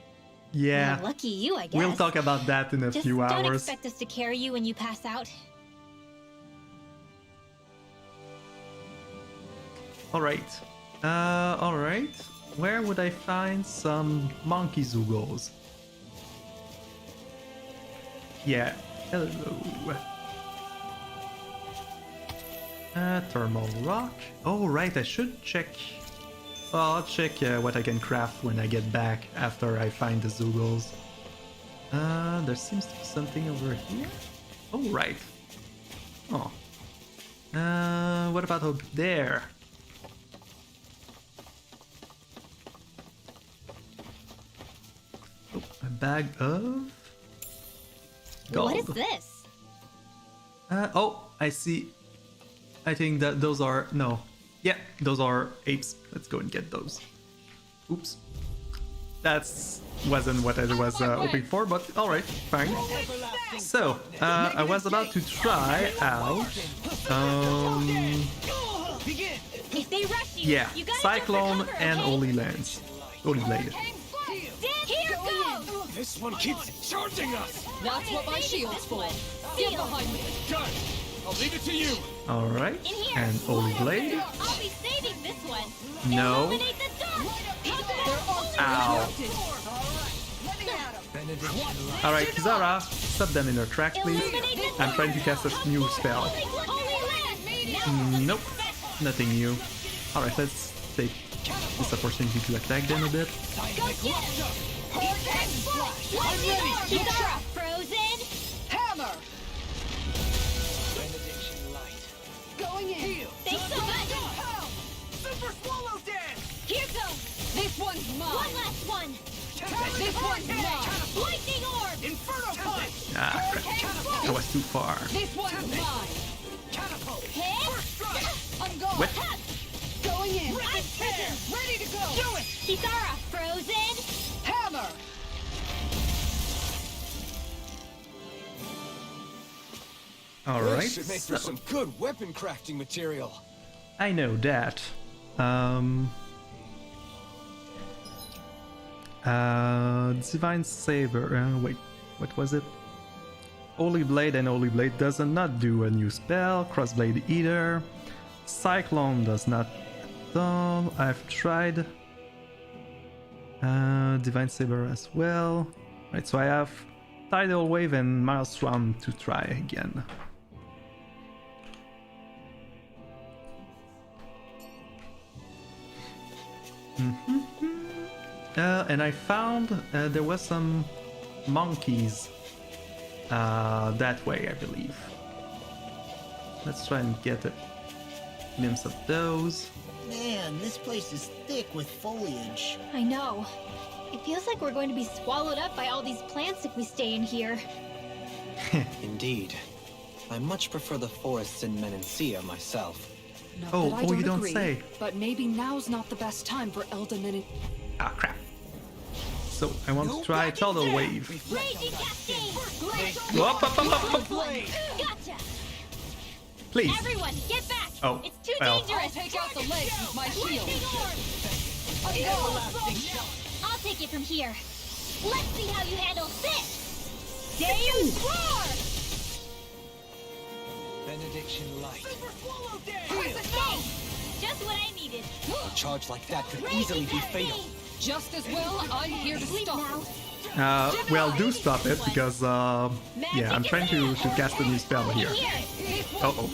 Yeah, Well, lucky you, I guess. we'll talk about that in a Just few don't hours. expect us to carry you when you pass out. Alright. Alright. Where would I find some monkey zoogles? Yeah. Hello. Thermal rock. Oh, right, I should check. Well, I'll check what I can craft when I get back after I find the zoogles. There seems to be something over here. Oh, right. Oh. What about over there? Oh, a bag of gold. What is this? Oh, I see. I think that those are... No. Yeah, those are apes. Let's go and get those. Oops. That's wasn't what I was hoping for, but alright, fine. So, I was about to try out... If they rush you, yeah, you gotta Cyclone jump for cover, and okay? Holy Lance. Holy Blade. Here goes! This one keeps charging us! That's what my shield's for. Get behind me. Got it! I'll leave it to you! Alright, In here. and Holy Blade. I'll be saving this one. No. Illuminate the dark. Ow. Alright, Zara, stop them in their tracks, please. I'm trying to cast a new spell. Nope, nothing new. Alright, let's take this opportunity to attack them a bit. Kizara, frozen. Hammer! Going in. Thanks so much. Super Swallow Dance! Here goes. This one's One mine. last one. This one's mine. Lightning orb. Inferno Punch! Ah, crap. That was too far. This one's mine. Catapult! Hit. I'm going. What? Going in. Ready to go! Do it! Kizara, frozen. Hammer! Alright, This should make for so some good weapon crafting material. I know that. Divine Saber. Wait, what was it? Holy Blade and Holy Blade does not do a new spell. Crossblade either. Cyclone does not at all. I've tried. Divine Saber as well. Right, so I have Tidal Wave and Maelstrom to try again. And I found there was some monkeys that way, I believe. Let's try and get a glimpse of those. Man, this place is thick with foliage. I know. It feels like we're going to be swallowed up by all these plants if we stay in here. Indeed. I much prefer the forests in Menancia myself. Not Oh, that I oh, you don't agree, say. But maybe now's not the best time for Eldaman. Ah, crap. So I want to try Tidal Wave. Raging Cascade! Up, up, up, up. Gotcha! Please. Everyone, get back! Oh, It's too well. I'll dangerous! take out the legs with my shield. Lightning orb! I'll take it from here. Let's see how you handle this! Deus Roar! Benediction Light. Thanks! Just what I needed. A charge like that could easily be fatal. Just as well, I'm here to Sleep stop. now. Well, do stop it because, yeah, I'm trying to cast a new spell here. Uh-oh.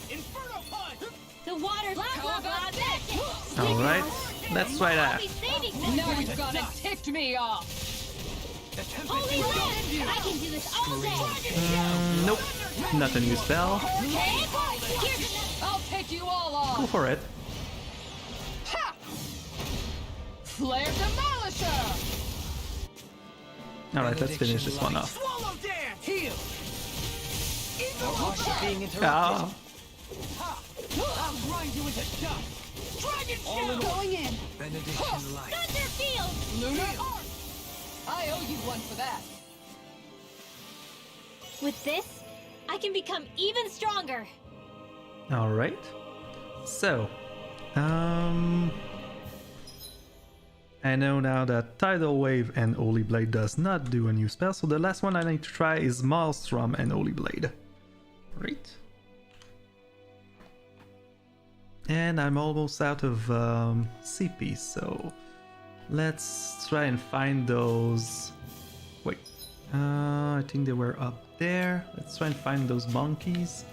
Inferno Punch! The water, blah, blah, blah, Alright, let's try that. I'll be saving this Now one. you've got it ticked me off. Holy land! I can do this all day! Nope. Not a new spell. Okay? Here! I'll take you all on! Go for it. Ha! Flare Demolisher! Alright, let's finish this one off. Swallow dance! Heal! Being interrupted. Ah. I'll grind you into dust! Dragon Shell! Going in! Benediction light. Thunderfield! Lunar Arc! I owe you one for that. With this, I can become even stronger. Alright. So, I know now that Tidal Wave and Holy Blade does not do a new spell, so the last one I need to try is Maelstrom and Holy Blade. Right. And I'm almost out of CP, so let's try and find those. Wait, I think they were up there. Let's try and find those monkeys.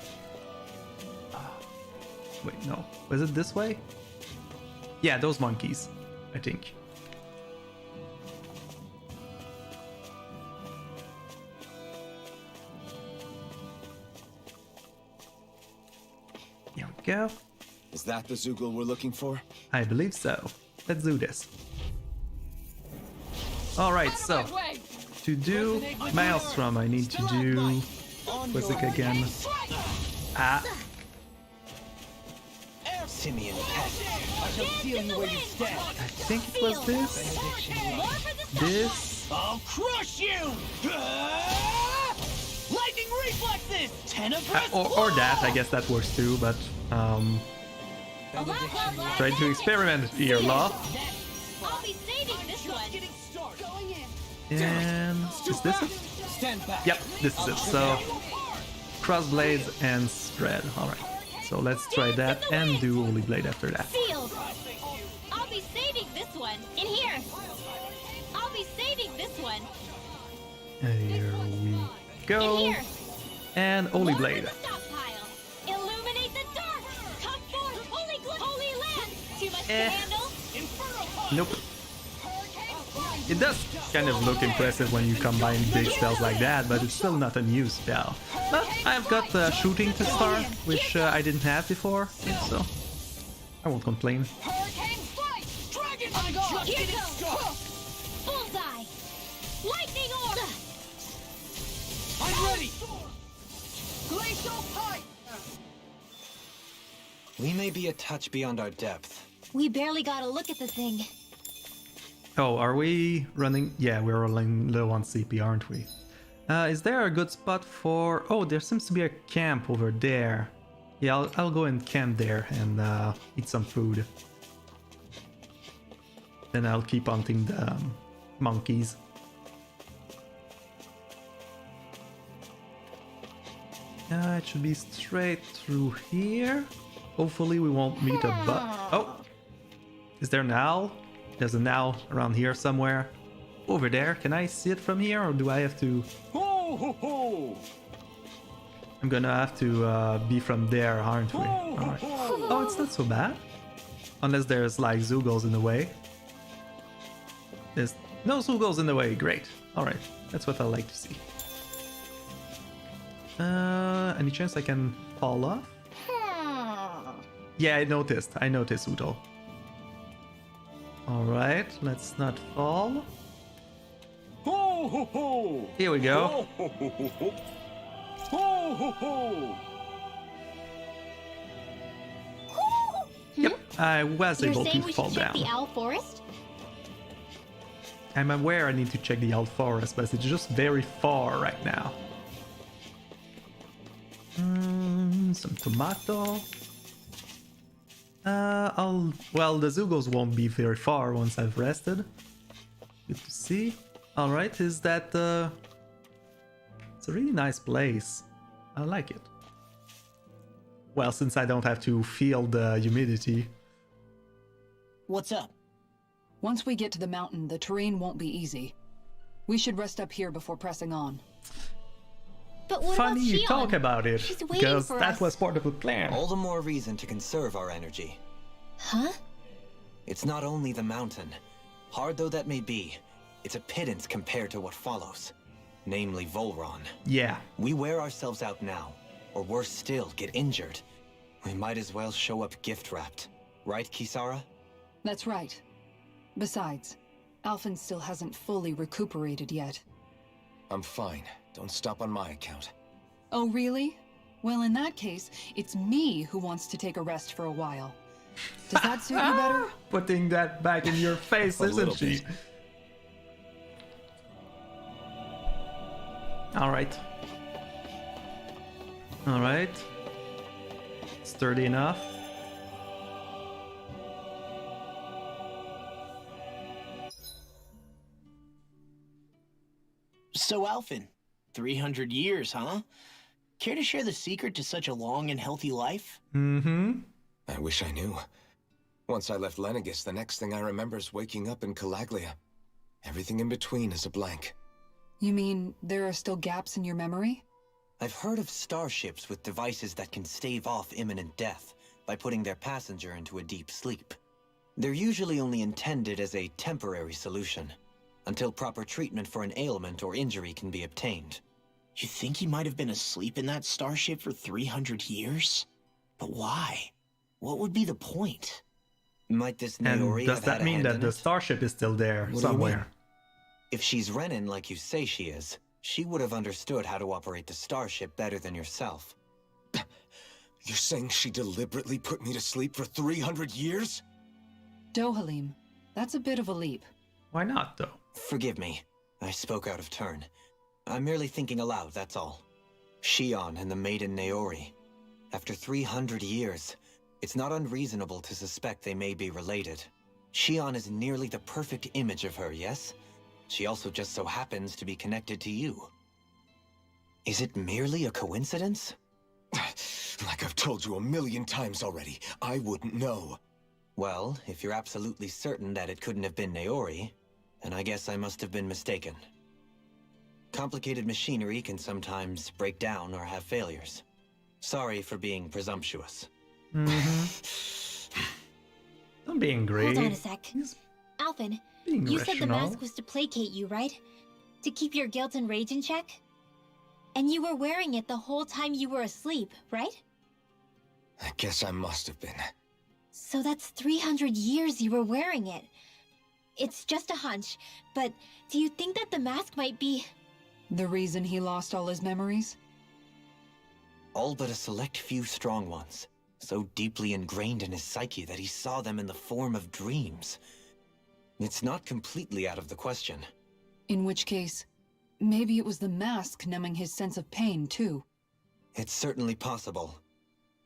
Wait, no. Was it this way? Yeah, those monkeys, I think. Here we go. Is that the Zoogle we're looking for? I believe so. Let's do this. Alright, so Way! to do Maelstrom, I need to do. What's it again? Ah, Simeon Pest. I shall seal you where you stand. I think it was this. More for the sun. This. I'll crush you! Lightning reflexes! Tenebrous Or that, I guess that works too, but Blah, blah, blah. trying to experiment here, Law. I'll be saving this one. Going in! And is this it? Stand back. Yep, this is it. So crossblades and spread. Alright. So let's try that and do Holy Blade after that. Sealed. I'll be saving this one. In here. I'll be saving this one. Here we In go. here. And Holy More for Blade. the stockpile. Illuminate the dark. Come forth, holy land. Too much to handle. Nope. It does kind of look impressive when you combine big spells like that, but it's still not a new spell. But I've got shooting to start, which I didn't have before, so I won't complain. Hurricane Strike! Dragon I'm just Here getting goes. started. Bullseye. Lightning orb. I'm ready. Glacial Pipe! We may be a touch beyond our depth. We barely got a look at the thing. Oh, are we running? Yeah, we're running low on CP, aren't we? Is there a good spot for... Oh, there seems to be a camp over there. Yeah, I'll go and camp there and eat some food. Then I'll keep hunting the monkeys. It should be straight through here. Hopefully we won't meet a Oh! Is there an owl? There's an owl around here somewhere. Over there. Can I see it from here, or do I have to... Ho ho ho! I'm gonna have to be from there, aren't we? Alright. Oh, it's not so bad. Unless there's like Zoogles in the way. There's no Zoogles in the way. Great. Alright. That's what I like to see. Any chance I can fall off? Yeah, I noticed, Udo. Alright, let's not fall. Ho ho ho! Here we go. Ho ho ho ho! Ho ho ho! Yep, I was You're able saying to we fall should check down. the owl forest? I'm aware I need to check the Owl Forest, but it's just very far right now. Some tomato. Well, the Zoogles won't be very far once I've rested. Good to see. Alright, is that it's a really nice place. I like it. Well, since I don't have to feel the humidity. What's up? Once we get to the mountain, the terrain won't be easy. We should rest up here before pressing on. But what Funny about you Shionne? talk about it, She's waiting because for that us. was part of the plan. All the more reason to conserve our energy. Huh? It's not only the mountain. Hard though that may be, it's a pittance compared to what follows, namely Volron. Yeah. We wear ourselves out now, or worse still, get injured. We might as well show up gift-wrapped. Right, Kisara? That's right. Besides, Alphen still hasn't fully recuperated yet. I'm fine. Don't stop on my account. Oh, really? Well, in that case, it's me who wants to take a rest for a while. Does that suit you better? Putting that back in your face, A isn't little she? bit. Alright. Alright. Sturdy enough. So, Alphen, 300 years, huh? Care to share the secret to such a long and healthy life? Mm-hmm. I wish I knew. Once I left Lenegis, the next thing I remember is waking up in Calaglia. Everything in between is a blank. You mean there are still gaps in your memory? I've heard of starships with devices that can stave off imminent death by putting their passenger into a deep sleep. They're usually only intended as a temporary solution, until proper treatment for an ailment or injury can be obtained. You think he might have been asleep in that starship for 300 years? But why? What would be the point? Might this And Naori does have had that a mean hand that in the it? starship is still there What do you somewhere? mean? If she's Renin like you say she is, she would have understood how to operate the starship better than yourself. You're saying she deliberately put me to sleep for 300 years? Dohalim, that's a bit of a leap. Why not, though? Forgive me, I spoke out of turn. I'm merely thinking aloud, that's all. Shionne and the maiden Naori. After 300 years, it's not unreasonable to suspect they may be related. Shionne is nearly the perfect image of her, yes? She also just so happens to be connected to you. Is it merely a coincidence? Like I've told you 1,000,000 times already, I wouldn't know. Well, if you're absolutely certain that it couldn't have been Naori, then I guess I must have been mistaken. Complicated machinery can sometimes break down or have failures. Sorry for being presumptuous. Mm-hmm. I'm being great. Hold on a sec. He's Alphen, being you said the rational. mask was to placate you, right? To keep your guilt and rage in check? And you were wearing it the whole time you were asleep, right? I guess I must have been. So that's 300 years you were wearing it. It's just a hunch, but do you think that the mask might be... The reason he lost all his memories? All but a select few strong ones, so deeply ingrained in his psyche that he saw them in the form of dreams. It's not completely out of the question. In which case, maybe it was the mask numbing his sense of pain, too. It's certainly possible.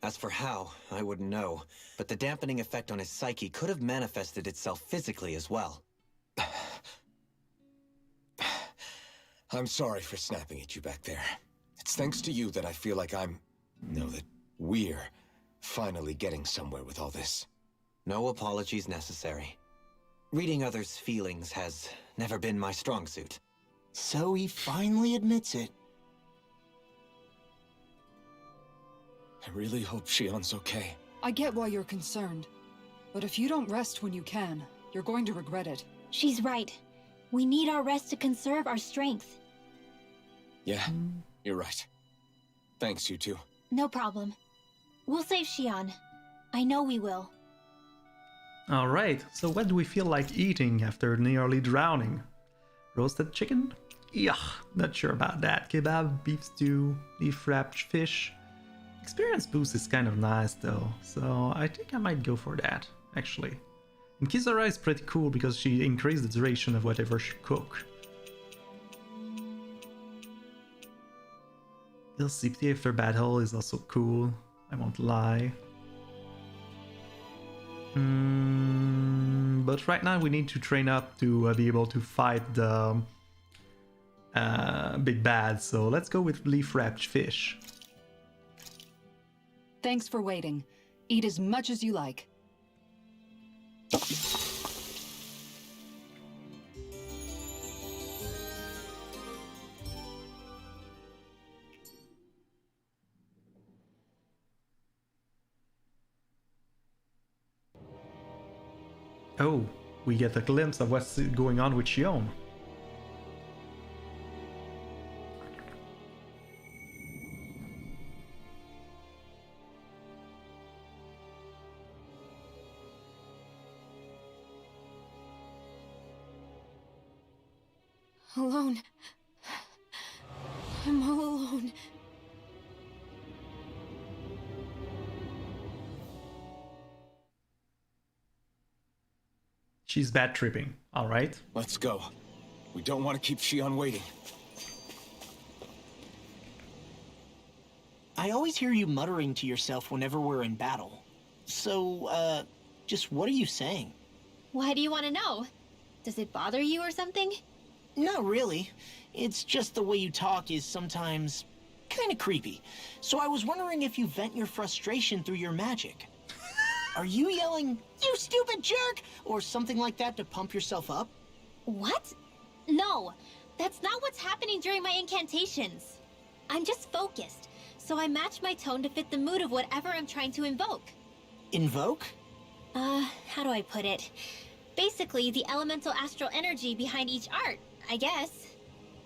As for how, I wouldn't know, but the dampening effect on his psyche could have manifested itself physically as well. I'm sorry for snapping at you back there. It's thanks to you that I feel like that we're finally getting somewhere with all this. No apologies necessary. Reading others' feelings has never been my strong suit. So he finally admits it. I really hope Shionne's okay. I get why you're concerned. But if you don't rest when you can, you're going to regret it. She's right. We need our rest to conserve our strength. Yeah, you're right. Thanks, you two. No problem. We'll save Shionne. I know we will. Alright, so what do we feel like eating after nearly drowning? Roasted chicken? Yuck, not sure about that. Kebab, beef stew, leaf wrapped fish. Experience boost is kind of nice though, so I think I might go for that, actually. And Kisara is pretty cool because she increased the duration of whatever she cook. LCP after battle is also cool, I won't lie. But right now we need to train up to be able to fight the big bad, so let's go with leaf wrapped fish. Thanks for waiting. Eat as much as you like. Oh, we get a glimpse of what's going on with Shionne. Alone. I'm all alone. She's bad tripping, alright? Let's go. We don't want to keep Shionne waiting. I always hear you muttering to yourself whenever we're in battle. So, just what are you saying? Why do you want to know? Does it bother you or something? Not really. It's just the way you talk is sometimes kind of creepy. So I was wondering if you vent your frustration through your magic. Are you yelling, "You stupid jerk," or something like that to pump yourself up? What? No, that's not what's happening during my incantations. I'm just focused, so I match my tone to fit the mood of whatever I'm trying to invoke. Invoke? How do I put it? Basically, the elemental astral energy behind each art, I guess.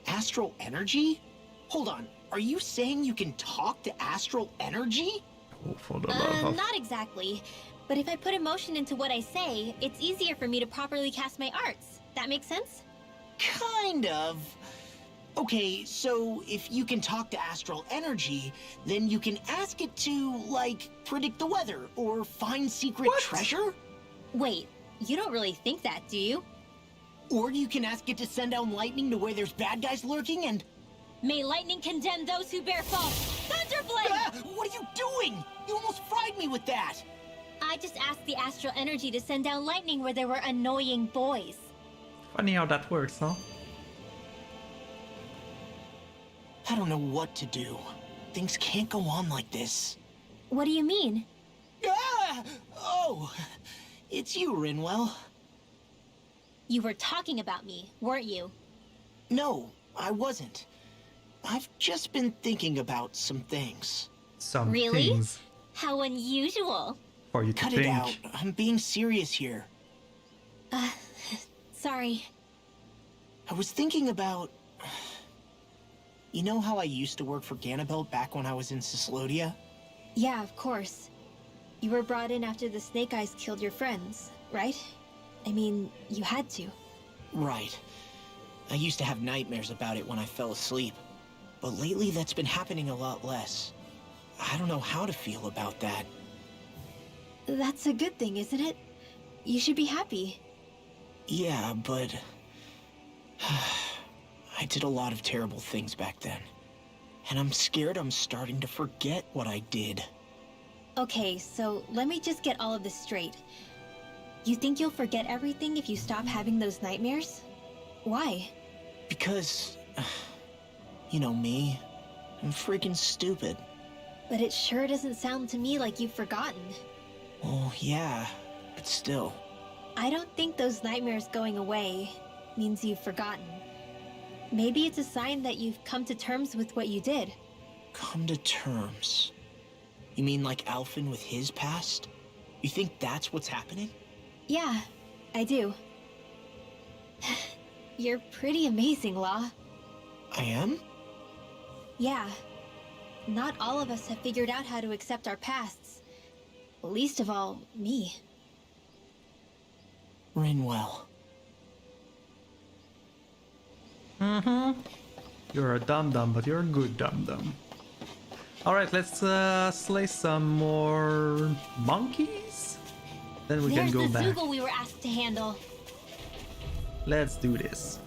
Astral energy? Hold on, are you saying you can talk to astral energy? Oh, for the love of... Not exactly. But if I put emotion into what I say, it's easier for me to properly cast my arts. That makes sense? Kind of. Okay, so if you can talk to astral energy, then you can ask it to, like, predict the weather or find secret treasure? Wait, you don't really think that, do you? Or you can ask it to send down lightning to where there's bad guys lurking and... May lightning condemn those who bear false. Thunderblade! Ah, what are you doing? You almost fried me with that! I just asked the astral energy to send down lightning where there were annoying boys. Funny how that works, huh? I don't know what to do. Things can't go on like this. What do you mean? Ah! Oh! It's you, Rinwell. You were talking about me, weren't you? No, I wasn't. I've just been thinking about some things. Some Really? things How unusual. for you to Cut think. it out. I'm being serious here. Sorry. I was thinking about... You know how I used to work for Ganabelt back when I was in Cyslodia? Yeah, of course. You were brought in after the Snake Eyes killed your friends, right? I mean, you had to. Right. I used to have nightmares about it when I fell asleep. But lately that's been happening a lot less. I don't know how to feel about that. That's a good thing, isn't it? You should be happy. Yeah, but... I did a lot of terrible things back then. And I'm scared I'm starting to forget what I did. Okay, so let me just get all of this straight. You think you'll forget everything if you stop having those nightmares? Why? Because... You know me. I'm freaking stupid. But it sure doesn't sound to me like you've forgotten. Well, yeah, but still. I don't think those nightmares going away means you've forgotten. Maybe it's a sign that you've come to terms with what you did. Come to terms? You mean like Alphen with his past? You think that's what's happening? Yeah, I do. You're pretty amazing, Law. I am? Yeah. Not all of us have figured out how to accept our pasts. Least of all, me. Rinwell. You're a dum-dum, but you're a good dum-dum. Alright, let's slay some more monkeys? Then we can There's go the back. Zoogle we were asked to handle. Let's do this.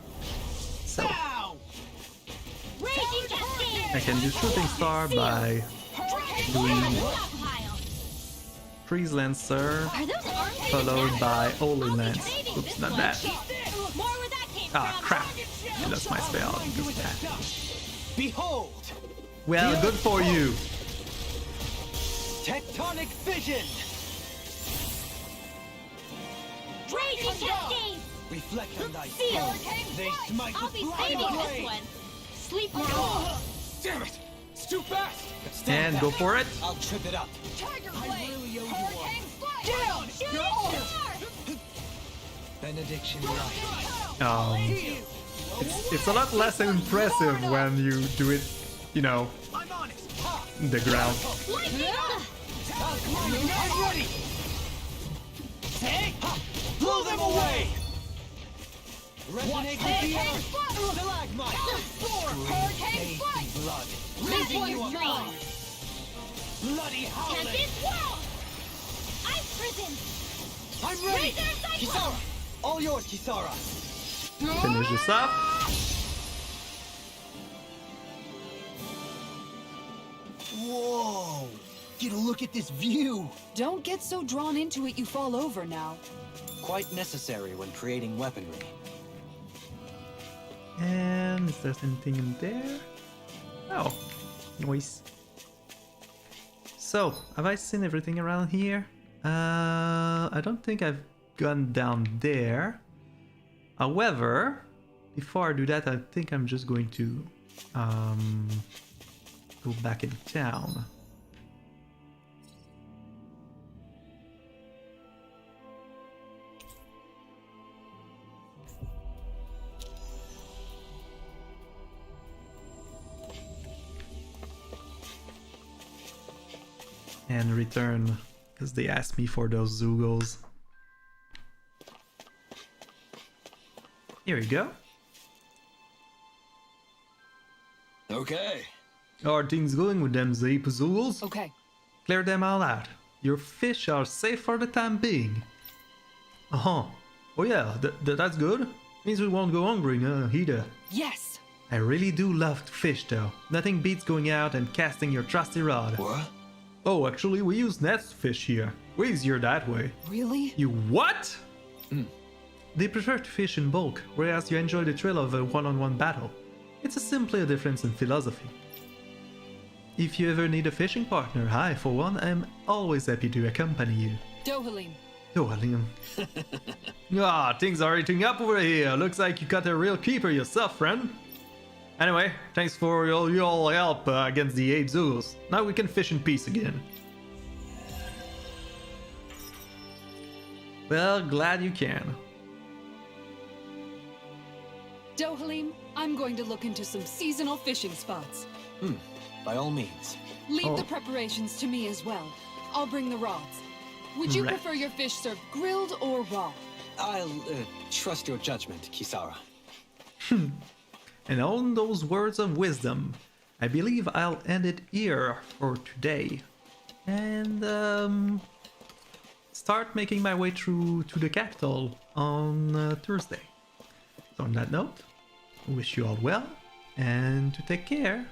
So, Ow! Raging Cascade! I can do Shooting Star by doing Stockpile! Freeze Lancer, Are those arms followed by Holy Lance. saving Oops, this not one. that. More where that came Ah, from. crap. I lost my spell because of that. Behold! Well, good for you. Tectonic vision! Raging Cascade! Reflect on thy Feel. foes. They smite I'll with be blind saving this blade. one. Sleep now. Damn it! It's too fast! And go for it. I'll trip it up. Tiger I Blade! really owe you one. Down! Shoot it! Benediction right. It's a lot less impressive when you do it, you know, I'm on it. the ground. Lightning! I'm ready. Hey! Blow them away! Resonate with the earth! Stalagmite! Hurricane Faith and blood! Leaving you alone! Bloody howling! Tempest Wall! Ice Prison! I'm ready! Razor Cycle! Kisara! All yours, Kisara! Finish this up. Whoa! Get a look at this view! Don't get so drawn into it you fall over now. Quite necessary when creating weaponry. And is there anything in there? Oh, noise. So, have I seen everything around here? I don't think I've gone down there. However, before I do that, I think I'm just going to go back in town. And return, because they asked me for those Zoogles. Here we go. Okay. How are things going with them Zape Zoogles? Okay. Clear them all out. Your fish are safe for the time being. Uh-huh. Oh yeah, that's good. Means we won't go hungry either. Yes! I really do love to fish though. Nothing beats going out and casting your trusty rod. What? Oh, actually, we use nets to fish here. Way easier that way. Really? You what? They prefer to fish in bulk, whereas you enjoy the thrill of a one-on-one battle. It's simply a difference in philosophy. If you ever need a fishing partner, I, for one, am always happy to accompany you. Dohalim. Dohalim. Ah, things are eating up over here. Looks like you got a real keeper yourself, friend. Anyway, thanks for your help against the 8 Zoogles. Now we can fish in peace again. Well, glad you can. Dohalim, I'm going to look into some seasonal fishing spots. By all means. Leave the Oh. preparations to me as well. I'll bring the rods. Would you Right. prefer your fish served grilled or raw? I'll trust your judgment, Kisara. And on those words of wisdom, I believe I'll end it here for today. And start making my way through to the capital on Thursday. So on that note, I wish you all well and to take care.